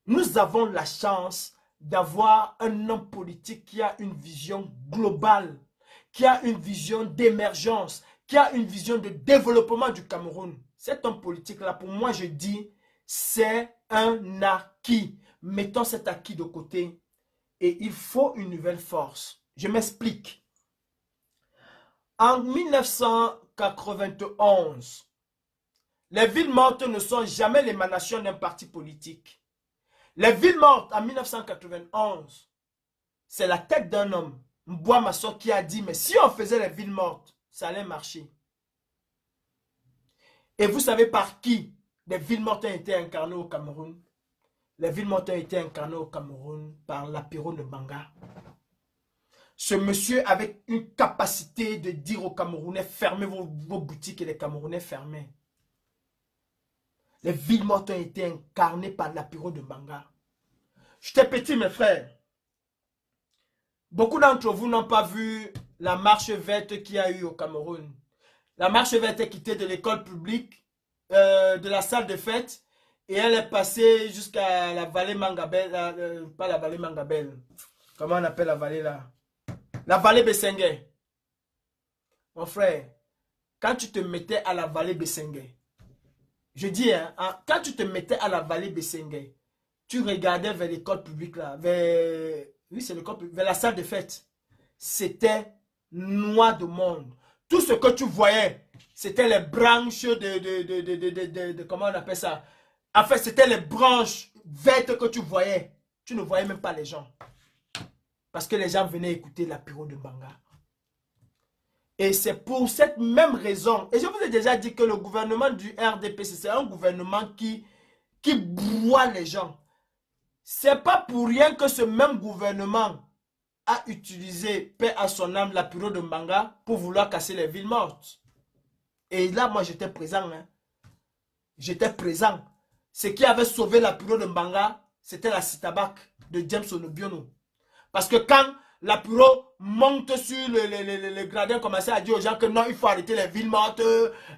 Nous avons la chance d'avoir un homme politique qui a une vision globale, qui a une vision d'émergence, qui a une vision de développement du Cameroun. Cet homme politique-là, pour moi, je dis, c'est un acquis. Mettons cet acquis de côté Et il faut une nouvelle force. Je m'explique. En 1991, les villes mortes ne sont jamais l'émanation d'un parti politique. Les villes mortes en 1991, c'est la tête d'un homme, Mboua Masso, qui a dit, mais si on faisait les villes mortes, ça allait marcher. Et vous savez par qui les villes mortes ont été incarnées au Cameroun? Les villes mortes ont été incarnées au Cameroun par l'apéro de Banga. Ce monsieur avec une capacité de dire aux Camerounais, fermez vos boutiques, et les Camerounais fermaient. Les villes mortes ont été incarnées par l'apéro de Banga. J'étais petit, mes frères. Beaucoup d'entre vous n'ont pas vu la marche verte qu'il y a eu au Cameroun. La marche verte est quittée de l'école publique, de la salle de fête, et elle est passée jusqu'à la vallée Mangabel, pas la vallée Mangabel. Comment on appelle la vallée là? La vallée Bessengue. Mon frère, quand tu te mettais à la vallée Bessengue, je dis, quand tu te mettais à la vallée Bessengue, tu regardais vers l'école publique là, oui, c'est l'école publique, vers la salle de fête. C'était noir de monde. Tout ce que tu voyais, c'était les branches comment on appelle ça? En fait, c'était les branches vertes que tu voyais. Tu ne voyais même pas les gens. Parce que les gens venaient écouter l'apéro de Banga. Et c'est pour cette même raison. Et je vous ai déjà dit que le gouvernement du RDPC, c'est un gouvernement qui broie les gens. C'est pas pour rien que ce même gouvernement a utilisé, paix à son âme, l'apéro de Banga pour vouloir casser les villes mortes. Et là, moi, j'étais présent. Hein. J'étais présent. Ce qui avait sauvé l'apéro de Banga, c'était la Citabac de James Onobiono. Parce que quand l'apéro monte sur le gradin, commençait à dire aux gens que non, il faut arrêter les villes mortes,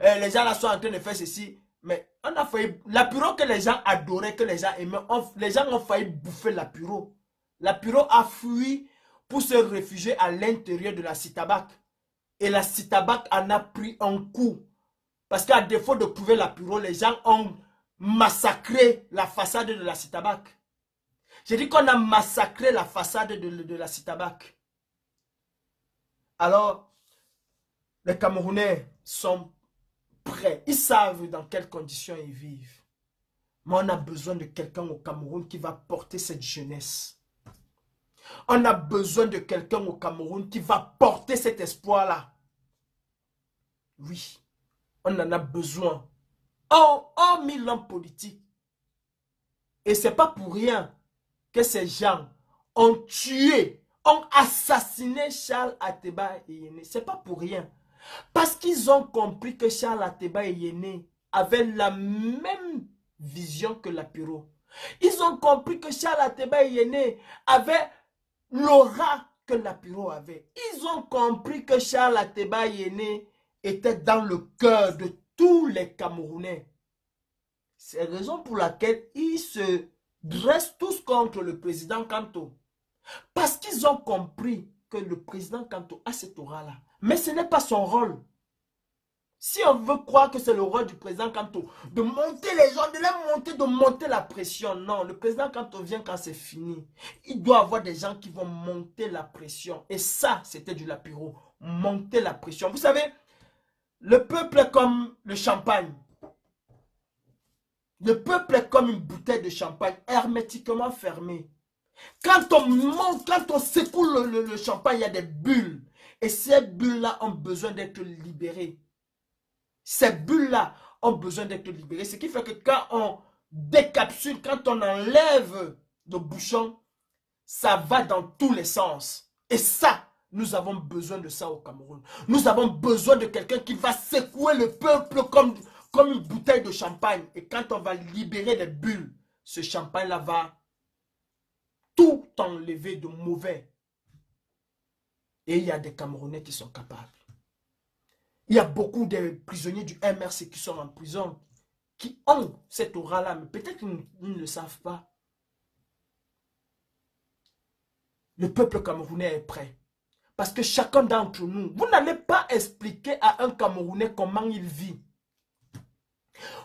les gens là sont en train de faire ceci. Mais on a failli, l'apéro que les gens adoraient, que les gens aimaient, les gens ont failli bouffer l'apéro. L'apéro a fui pour se réfugier à l'intérieur de la Citabac. Et la Citabac en a pris un coup. Parce qu'à défaut de trouver l'apéro, les gens ont massacré la façade de la Citabac. J'ai dit qu'on a massacré la façade de la Citabac. Alors, les Camerounais sont prêts. Ils savent dans quelles conditions ils vivent. Mais on a besoin de quelqu'un au Cameroun qui va porter cette jeunesse. On a besoin de quelqu'un au Cameroun qui va porter cet espoir-là. Oui, on en a besoin. Oh, mille hommes politiques. Et ce n'est pas pour rien que ces gens ont tué, ont assassiné Charles Ateba Eyene. Ce n'est pas pour rien. Parce qu'ils ont compris que Charles Ateba Eyene avait la même vision que l'apéro. Ils ont compris que Charles Ateba Eyene avait l'aura que l'apéro avait. Ils ont compris que Charles Ateba Eyene était dans le cœur de tous les Camerounais. C'est la raison pour laquelle ils se dressent tous contre le président Kanto. Parce qu'ils ont compris que le président Kanto a cette aura-là. Mais ce n'est pas son rôle. Si on veut croire que c'est le rôle du président Kanto, de monter les gens, de les monter, de monter la pression. Non, le président Kanto vient quand c'est fini. Il doit avoir des gens qui vont monter la pression. Et ça, c'était du lapiro. Monter la pression. Vous savez, le peuple est comme le champagne. Le peuple est comme une bouteille de champagne hermétiquement fermée. Quand on monte, quand on secoue le champagne, il y a des bulles. Et ces bulles-là ont besoin d'être libérées. Ces bulles-là ont besoin d'être libérées. Ce qui fait que quand on décapsule, quand on enlève le bouchon, ça va dans tous les sens. Et ça, nous avons besoin de ça au Cameroun. Nous avons besoin de quelqu'un qui va secouer le peuple comme une bouteille de champagne. Et quand on va libérer les bulles, ce champagne-là va tout enlever de mauvais. Et il y a des Camerounais qui sont capables. Il y a beaucoup de prisonniers du MRC qui sont en prison, qui ont cette aura-là, mais peut-être qu'ils ne le savent pas. Le peuple camerounais est prêt. Parce que chacun d'entre nous, vous n'allez pas expliquer à un Camerounais comment il vit.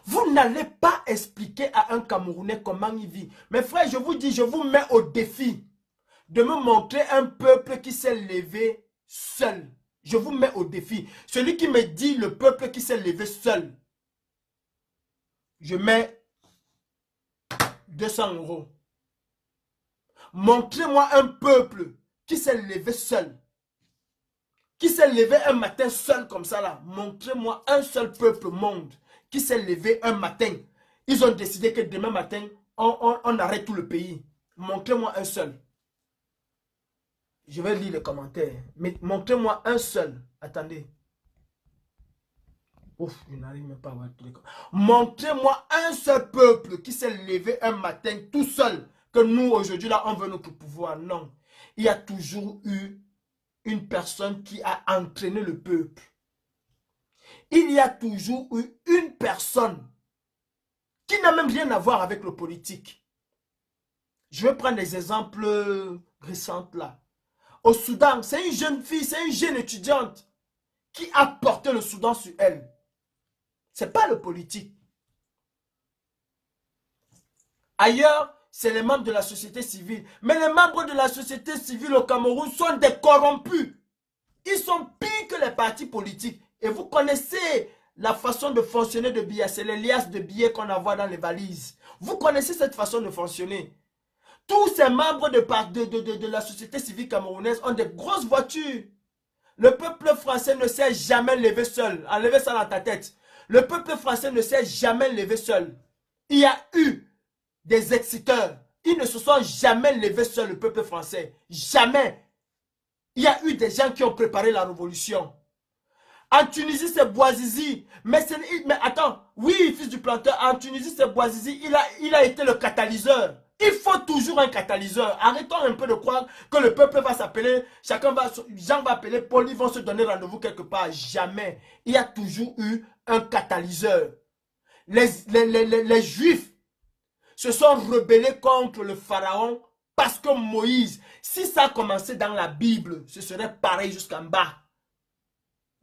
Vous n'allez pas expliquer à un Camerounais comment il vit. Mes frères, je vous dis, je vous mets au défi de me montrer un peuple qui s'est levé seul. Je vous mets au défi. Celui qui me dit le peuple qui s'est levé seul, je mets 200 €. Montrez-moi un peuple qui s'est levé seul. Qui s'est levé un matin seul comme ça là. Montrez-moi un seul peuple au monde qui s'est levé un matin. Ils ont décidé que demain matin, on arrête tout le pays. Montrez-moi un seul. Je vais lire les commentaires. Mais montrez-moi un seul. Attendez. Ouf, je n'arrive même pas à voir tous les commentaires. Montrez-moi un seul peuple qui s'est levé un matin tout seul. Que nous, aujourd'hui, là, on veut notre pouvoir. Non. Il y a toujours eu une personne qui a entraîné le peuple. Il y a toujours eu une personne qui n'a même rien à voir avec le politique. Je vais prendre des exemples récents là. Au Soudan, c'est une jeune fille, c'est une jeune étudiante qui a porté le Soudan sur elle. Ce n'est pas le politique. Ailleurs, c'est les membres de la société civile. Mais les membres de la société civile au Cameroun sont des corrompus. Ils sont pires que les partis politiques. Et vous connaissez la façon de fonctionner de billets. C'est les liasses de billets qu'on envoie dans les valises. Vous connaissez cette façon de fonctionner. Tous ces membres de la société civile camerounaise ont des grosses voitures. Le peuple français ne s'est jamais levé seul. Enlevez ça dans ta tête. Le peuple français ne s'est jamais levé seul. Il y a eu des exciteurs. Ils ne se sont jamais levés seuls, le peuple français. Jamais. Il y a eu des gens qui ont préparé la révolution. En Tunisie, c'est Bouazizi. Mais attends, oui, fils du planteur, en Tunisie, c'est Bouazizi. Il a été le catalyseur. Il faut toujours un catalyseur. Arrêtons un peu de croire que le peuple va s'appeler, Jean va appeler Paul, ils vont se donner rendez-vous quelque part. Jamais. Il y a toujours eu un catalyseur. Les Juifs se sont rebellés contre le pharaon parce que Moïse, si ça a commencé dans la Bible, ce serait pareil jusqu'en bas.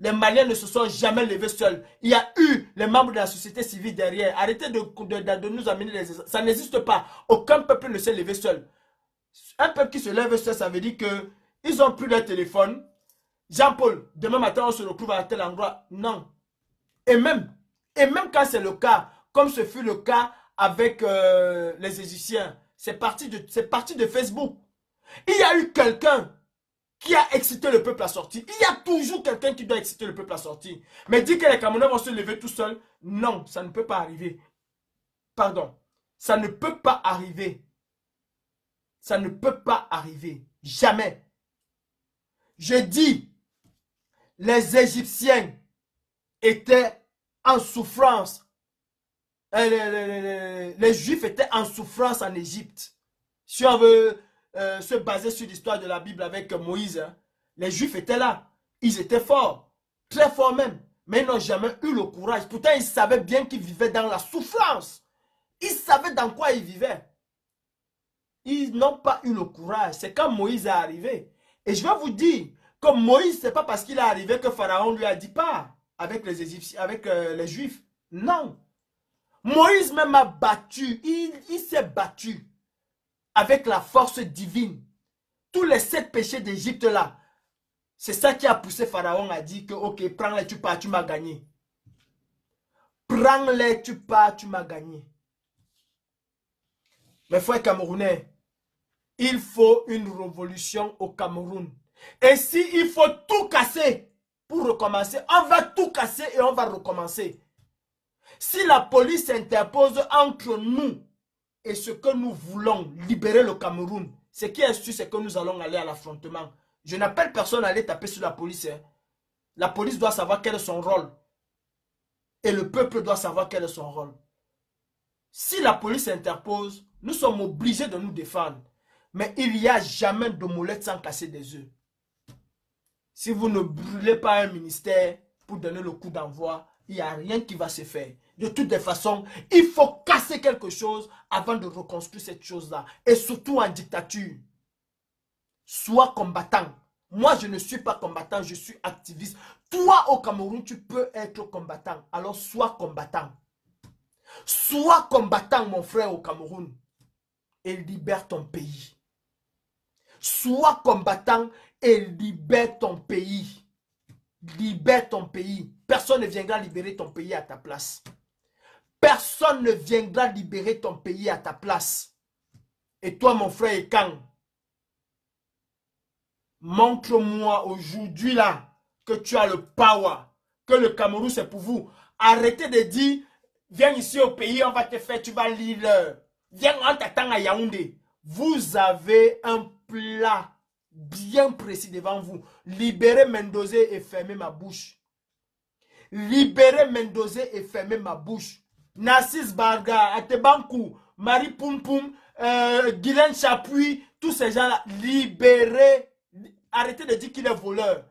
Les Maliens ne se sont jamais levés seuls. Il y a eu les membres de la société civile derrière. Arrêtez de nous amener des exemples. Ça n'existe pas. Aucun peuple ne s'est levé seul. Un peuple qui se lève seul, ça veut dire qu'ils n'ont plus leur téléphone. Jean-Paul, demain matin, on se retrouve à tel endroit. Non. Et même quand c'est le cas, comme ce fut le cas avec les Égyptiens, c'est parti de Facebook. Il y a eu quelqu'un qui a excité le peuple à sortir. Il y a toujours quelqu'un qui doit exciter le peuple à sortir. Mais dire que les Camerounais vont se lever tout seuls, non, ça ne peut pas arriver. Pardon, ça ne peut pas arriver. Ça ne peut pas arriver. Jamais. Je dis, les Égyptiens étaient en souffrance. Les Juifs étaient en souffrance en Égypte. Si on veut se baser sur l'histoire de la Bible avec Moïse, hein, les Juifs étaient là. Ils étaient forts. Très forts même. Mais ils n'ont jamais eu le courage. Pourtant, ils savaient bien qu'ils vivaient dans la souffrance. Ils savaient dans quoi ils vivaient. Ils n'ont pas eu le courage. C'est quand Moïse est arrivé. Et je vais vous dire que Moïse, ce n'est pas parce qu'il est arrivé que Pharaon lui a dit pas avec les Égyptiens, avec les Juifs. Non. Moïse même a battu. Il s'est battu avec la force divine. Tous les 7 péchés d'Égypte là. C'est ça qui a poussé Pharaon à dire que ok, prends-les, tu pars, tu m'as gagné. Prends-les, tu pars, tu m'as gagné. Mes frères camerounais, il faut une révolution au Cameroun. Et si il faut tout casser pour recommencer, on va tout casser et on va recommencer. Si la police s'interpose entre nous et ce que nous voulons, libérer le Cameroun, ce qui est sûr, c'est que nous allons aller à l'affrontement. Je n'appelle personne à aller taper sur la police. Hein. La police doit savoir quel est son rôle. Et le peuple doit savoir quel est son rôle. Si la police s'interpose, nous sommes obligés de nous défendre. Mais il n'y a jamais d'omelette sans casser des œufs. Si vous ne brûlez pas un ministère pour donner le coup d'envoi, il n'y a rien qui va se faire. De toutes les façons, il faut casser quelque chose avant de reconstruire cette chose-là. Et surtout en dictature. Sois combattant. Moi, je ne suis pas combattant, je suis activiste. Toi, au Cameroun, tu peux être combattant. Alors, sois combattant. Sois combattant, mon frère, au Cameroun. Et libère ton pays. Sois combattant et libère ton pays. Libère ton pays. Personne ne viendra libérer ton pays à ta place. Personne ne viendra libérer ton pays à ta place. Et toi, mon frère Ekang, montre-moi aujourd'hui là que tu as le power, que le Cameroun c'est pour vous. Arrêtez de dire, viens ici au pays, on va te faire, tu vas lire. Viens, on t'attend à Yaoundé. Vous avez un plat bien précis devant vous. Libérez Mendoza et fermez ma bouche. Libérez Mendoza et fermez ma bouche. Narcisse Barga, Atebankou, Marie Poum Poum, Guylaine Chapuis, tous ces gens-là, libérez. Arrêtez de dire qu'il est voleur.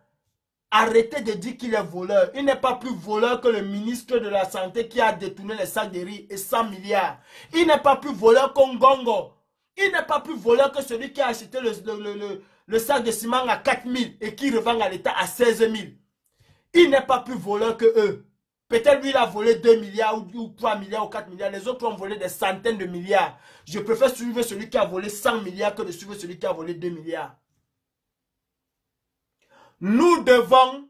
Arrêtez de dire qu'il est voleur. Il n'est pas plus voleur que le ministre de la Santé qui a détourné les sacs de riz et 100 milliards. Il n'est pas plus voleur qu'Ongongo. Il n'est pas plus voleur que celui qui a acheté le sac de ciment à 4 000 et qui revend à l'État à 16 000. Il n'est pas plus voleur que eux. Peut-être lui, il a volé 2 milliards ou 3 milliards ou 4 milliards. Les autres ont volé des centaines de milliards. Je préfère suivre celui qui a volé 100 milliards que de suivre celui qui a volé 2 milliards. Nous devons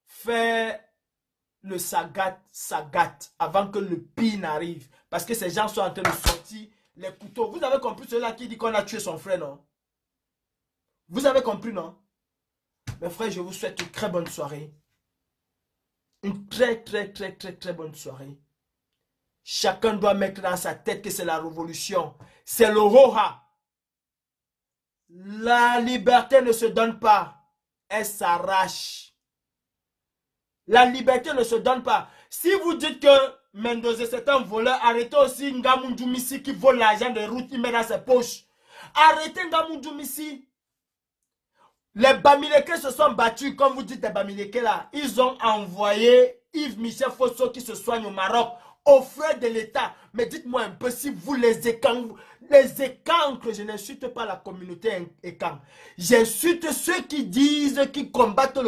faire le sagat avant que le pire n'arrive. Parce que ces gens sont en train de sortir les couteaux. Vous avez compris cela qui dit qu'on a tué son frère, non? Vous avez compris, non? Mes frères, je vous souhaite une très bonne soirée. Une très bonne soirée. Chacun doit mettre dans sa tête que c'est la révolution. C'est le Roha. La liberté ne se donne pas. Elle s'arrache. La liberté ne se donne pas. Si vous dites que Mendoza c'est un voleur, arrêtez aussi Ngamou Missi qui vole l'argent de route, il met dans ses poches. Arrêtez Ngamou Missi. Les Bamileke se sont battus, comme vous dites les Bamileke là. Ils ont envoyé Yves Michel Fosso qui se soigne au Maroc, aux frais de l'État. Mais dites-moi un peu si vous les écancres, je n'insulte pas la communauté écancre. J'insulte ceux qui disent, qui combattent,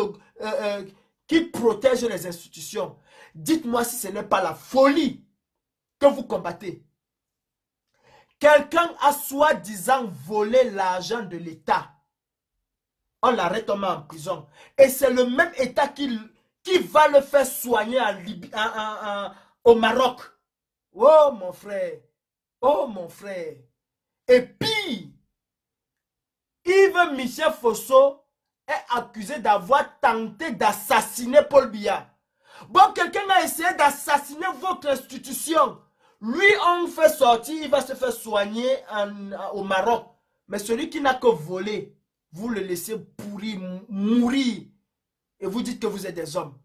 qui protègent les institutions. Dites-moi si ce n'est pas la folie que vous combattez. Quelqu'un a soi-disant volé l'argent de l'État. On l'arrête, on met en prison. Et c'est le même État qui va le faire soigner au Maroc. Oh mon frère. Oh mon frère. Et puis, Yves Michel Fosso est accusé d'avoir tenté d'assassiner Paul Biya. Bon, quelqu'un a essayé d'assassiner votre institution. Lui, on fait sortir, il va se faire soigner au Maroc. Mais celui qui n'a que volé, vous le laissez pourrir, mourir. Et vous dites que vous êtes des hommes.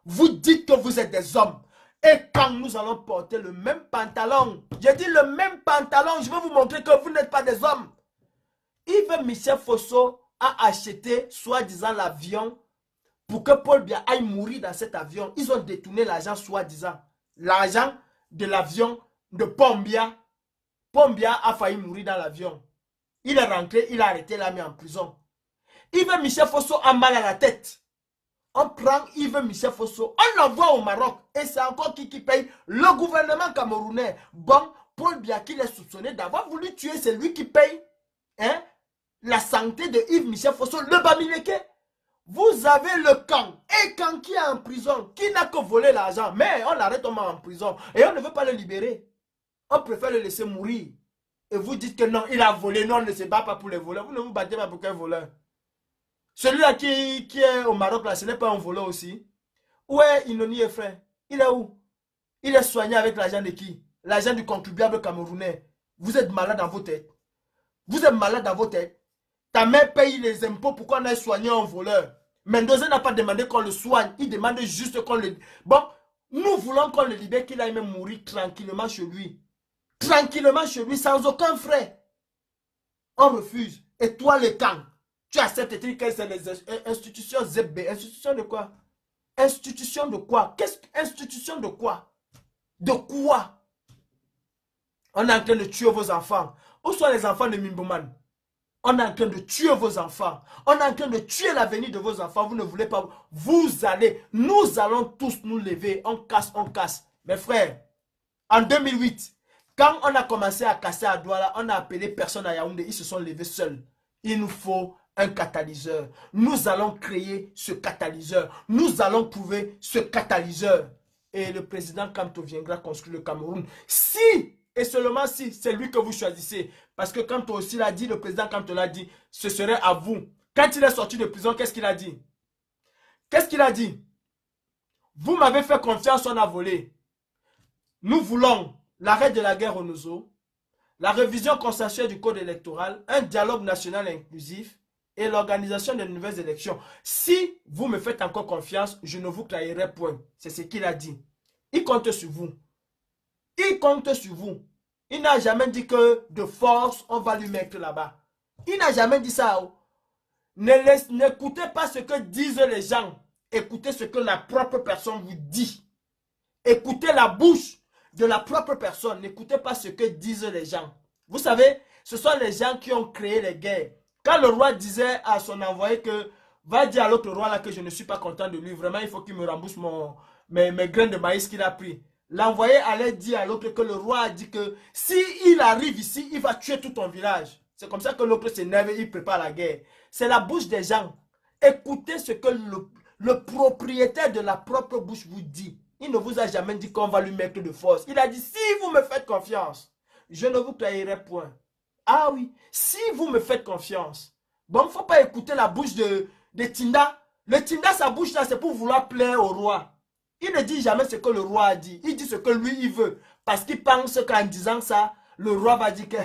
Vous dites que vous êtes des hommes. Et quand nous allons porter le même pantalon, j'ai dit le même pantalon, je vais vous montrer que vous n'êtes pas des hommes. Yves Michel Fosso a acheté, soi-disant, l'avion pour que Paul Biya aille mourir dans cet avion. Ils ont détourné l'argent, soi-disant. L'argent de l'avion de Pombia. Pombia a failli mourir dans l'avion. Il est rentré, il a arrêté, il l'a mis en prison. Yves Michel Fosso a mal à la tête. On prend Yves Michel Fosso, on l'envoie au Maroc. Et c'est encore qui paye? Le gouvernement camerounais. Bon, Paul Biya qui est soupçonné d'avoir voulu tuer, c'est lui qui paye hein, la santé de Yves Michel Fosso, le Bamileke. Vous avez le camp. Et quand qui est en prison, qui n'a que volé l'argent. Mais on l'arrête, on met en prison. Et on ne veut pas le libérer. On préfère le laisser mourir. Et vous dites que non, il a volé. Non, on ne se bat pas pour les voleurs. Vous ne vous battez pas pour quel voleur. Celui-là qui est au Maroc, là, ce n'est pas un voleur aussi. Où est Inoni et frère? Il est où? Il est soigné avec l'argent de qui? L'argent du contribuable camerounais. Vous êtes malade dans vos têtes. Vous êtes malade dans vos têtes. Ta mère paye les impôts pour qu'on aille soigner un voleur. Mendoza n'a pas demandé qu'on le soigne. Il demande juste qu'on le... Bon, nous voulons qu'on le libère, qu'il aille même mourir tranquillement chez lui. Tranquillement chez lui, sans aucun frais. On refuse. Et toi, le camp, tu acceptes que c'est les institutions ZB. Institution de quoi? Institution de quoi? Qu'est-ce que institution de quoi? De quoi? On est en train de tuer vos enfants. Où sont les enfants de Mimboman? On est en train de tuer vos enfants. On est en train de tuer l'avenir de vos enfants. Vous ne voulez pas. Vous allez. Nous allons tous nous lever. On casse, on casse. Mes frères, en 2008, Quand on a commencé à casser à Douala, on a appelé personne à Yaoundé, ils se sont levés seuls. Il nous faut un catalyseur. Nous allons créer ce catalyseur. Nous allons trouver ce catalyseur. Et le président Kamto viendra construire le Cameroun. Si, et seulement si, c'est lui que vous choisissez. Parce que Kamto aussi l'a dit, le président Kamto l'a dit, ce serait à vous. Quand il est sorti de prison, qu'est-ce qu'il a dit? Qu'est-ce qu'il a dit? Vous m'avez fait confiance, on a volé. Nous voulons l'arrêt de la guerre au Nozo, la révision consensuelle du code électoral, un dialogue national inclusif et l'organisation de nouvelles élections. Si vous me faites encore confiance, je ne vous clayerai point. C'est ce qu'il a dit. Il compte sur vous. Il compte sur vous. Il n'a jamais dit que de force, on va lui mettre là-bas. Il n'a jamais dit ça. N'écoutez pas ce que disent les gens. Écoutez ce que la propre personne vous dit. Écoutez la bouche de la propre personne. N'écoutez pas ce que disent les gens. Vous savez, ce sont les gens qui ont créé les guerres. Quand le roi disait à son envoyé que va dire à l'autre roi là que je ne suis pas content de lui, vraiment il faut qu'il me rembourse mes graines de maïs qu'il a pris. L'envoyé allait dire à l'autre que le roi a dit que si il arrive ici, il va tuer tout ton village. C'est comme ça que l'autre s'énerve et il prépare la guerre. C'est la bouche des gens. Écoutez ce que le propriétaire de la propre bouche vous dit. Il ne vous a jamais dit qu'on va lui mettre de force. Il a dit, si vous me faites confiance, je ne vous clayerai point. Ah oui, si vous me faites confiance. Bon, il ne faut pas écouter la bouche de Tinda. Le Tinda, sa bouche là, c'est pour vouloir plaire au roi. Il ne dit jamais ce que le roi a dit. Il dit ce que lui, il veut. Parce qu'il pense qu'en disant ça, le roi va dire que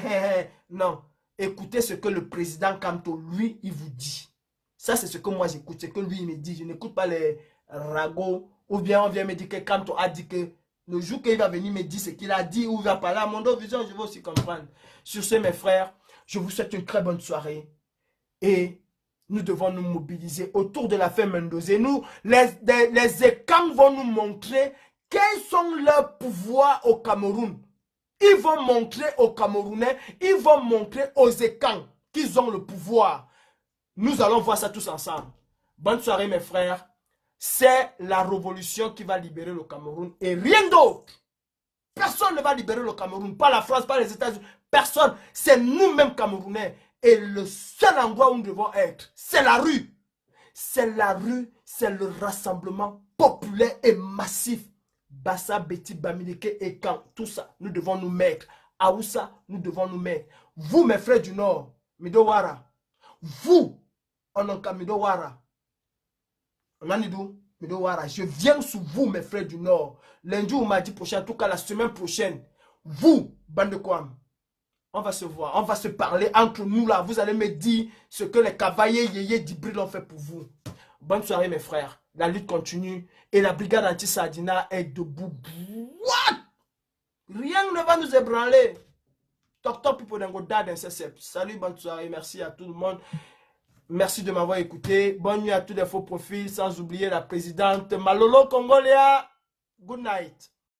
non. Écoutez ce que le président Kamto, lui, il vous dit. Ça, c'est ce que moi j'écoute. Ce que lui, il me dit. Je n'écoute pas les ragots. Ou bien on vient me dire que Kamto a dit que le jour qu'il va venir me dire ce qu'il a dit ou il va parler à mon vision, je vais aussi comprendre. Sur ce, mes frères, je vous souhaite une très bonne soirée. Et nous devons nous mobiliser autour de l'affaire Mendoza. Nous, les ECAM vont nous montrer quels sont leurs pouvoirs au Cameroun. Ils vont montrer aux Camerounais, ils vont montrer aux ECAM qu'ils ont le pouvoir. Nous allons voir ça tous ensemble. Bonne soirée, mes frères. C'est la révolution qui va libérer le Cameroun et rien d'autre. Personne ne va libérer le Cameroun, pas la France, pas les États-Unis, personne. C'est nous-mêmes Camerounais. Et le seul endroit où nous devons être, c'est la rue. C'est la rue, c'est le rassemblement populaire et massif. Bassa, Beti, Bamileke et Kan, tout ça, nous devons nous mettre. Aoussa, nous devons nous mettre. Vous, mes frères du Nord, Midowara, vous, Ononka Midowara, Midowara, je viens sous vous, mes frères du Nord. Lundi ou mardi prochain, en tout cas la semaine prochaine, vous, bande de Kwam, on va se voir, on va se parler entre nous là. Vous allez me dire ce que les cavaliers yéyé d'Ibril ont fait pour vous. Bonne soirée, mes frères. La lutte continue et la brigade anti-Sardina est debout. What? Rien ne va nous ébranler. Toc toc pipo dengo dad. Salut, bonne soirée. Merci à tout le monde. Merci de m'avoir écouté. Bonne nuit à tous les faux profils. Sans oublier la présidente Malolo Congolia. Good night.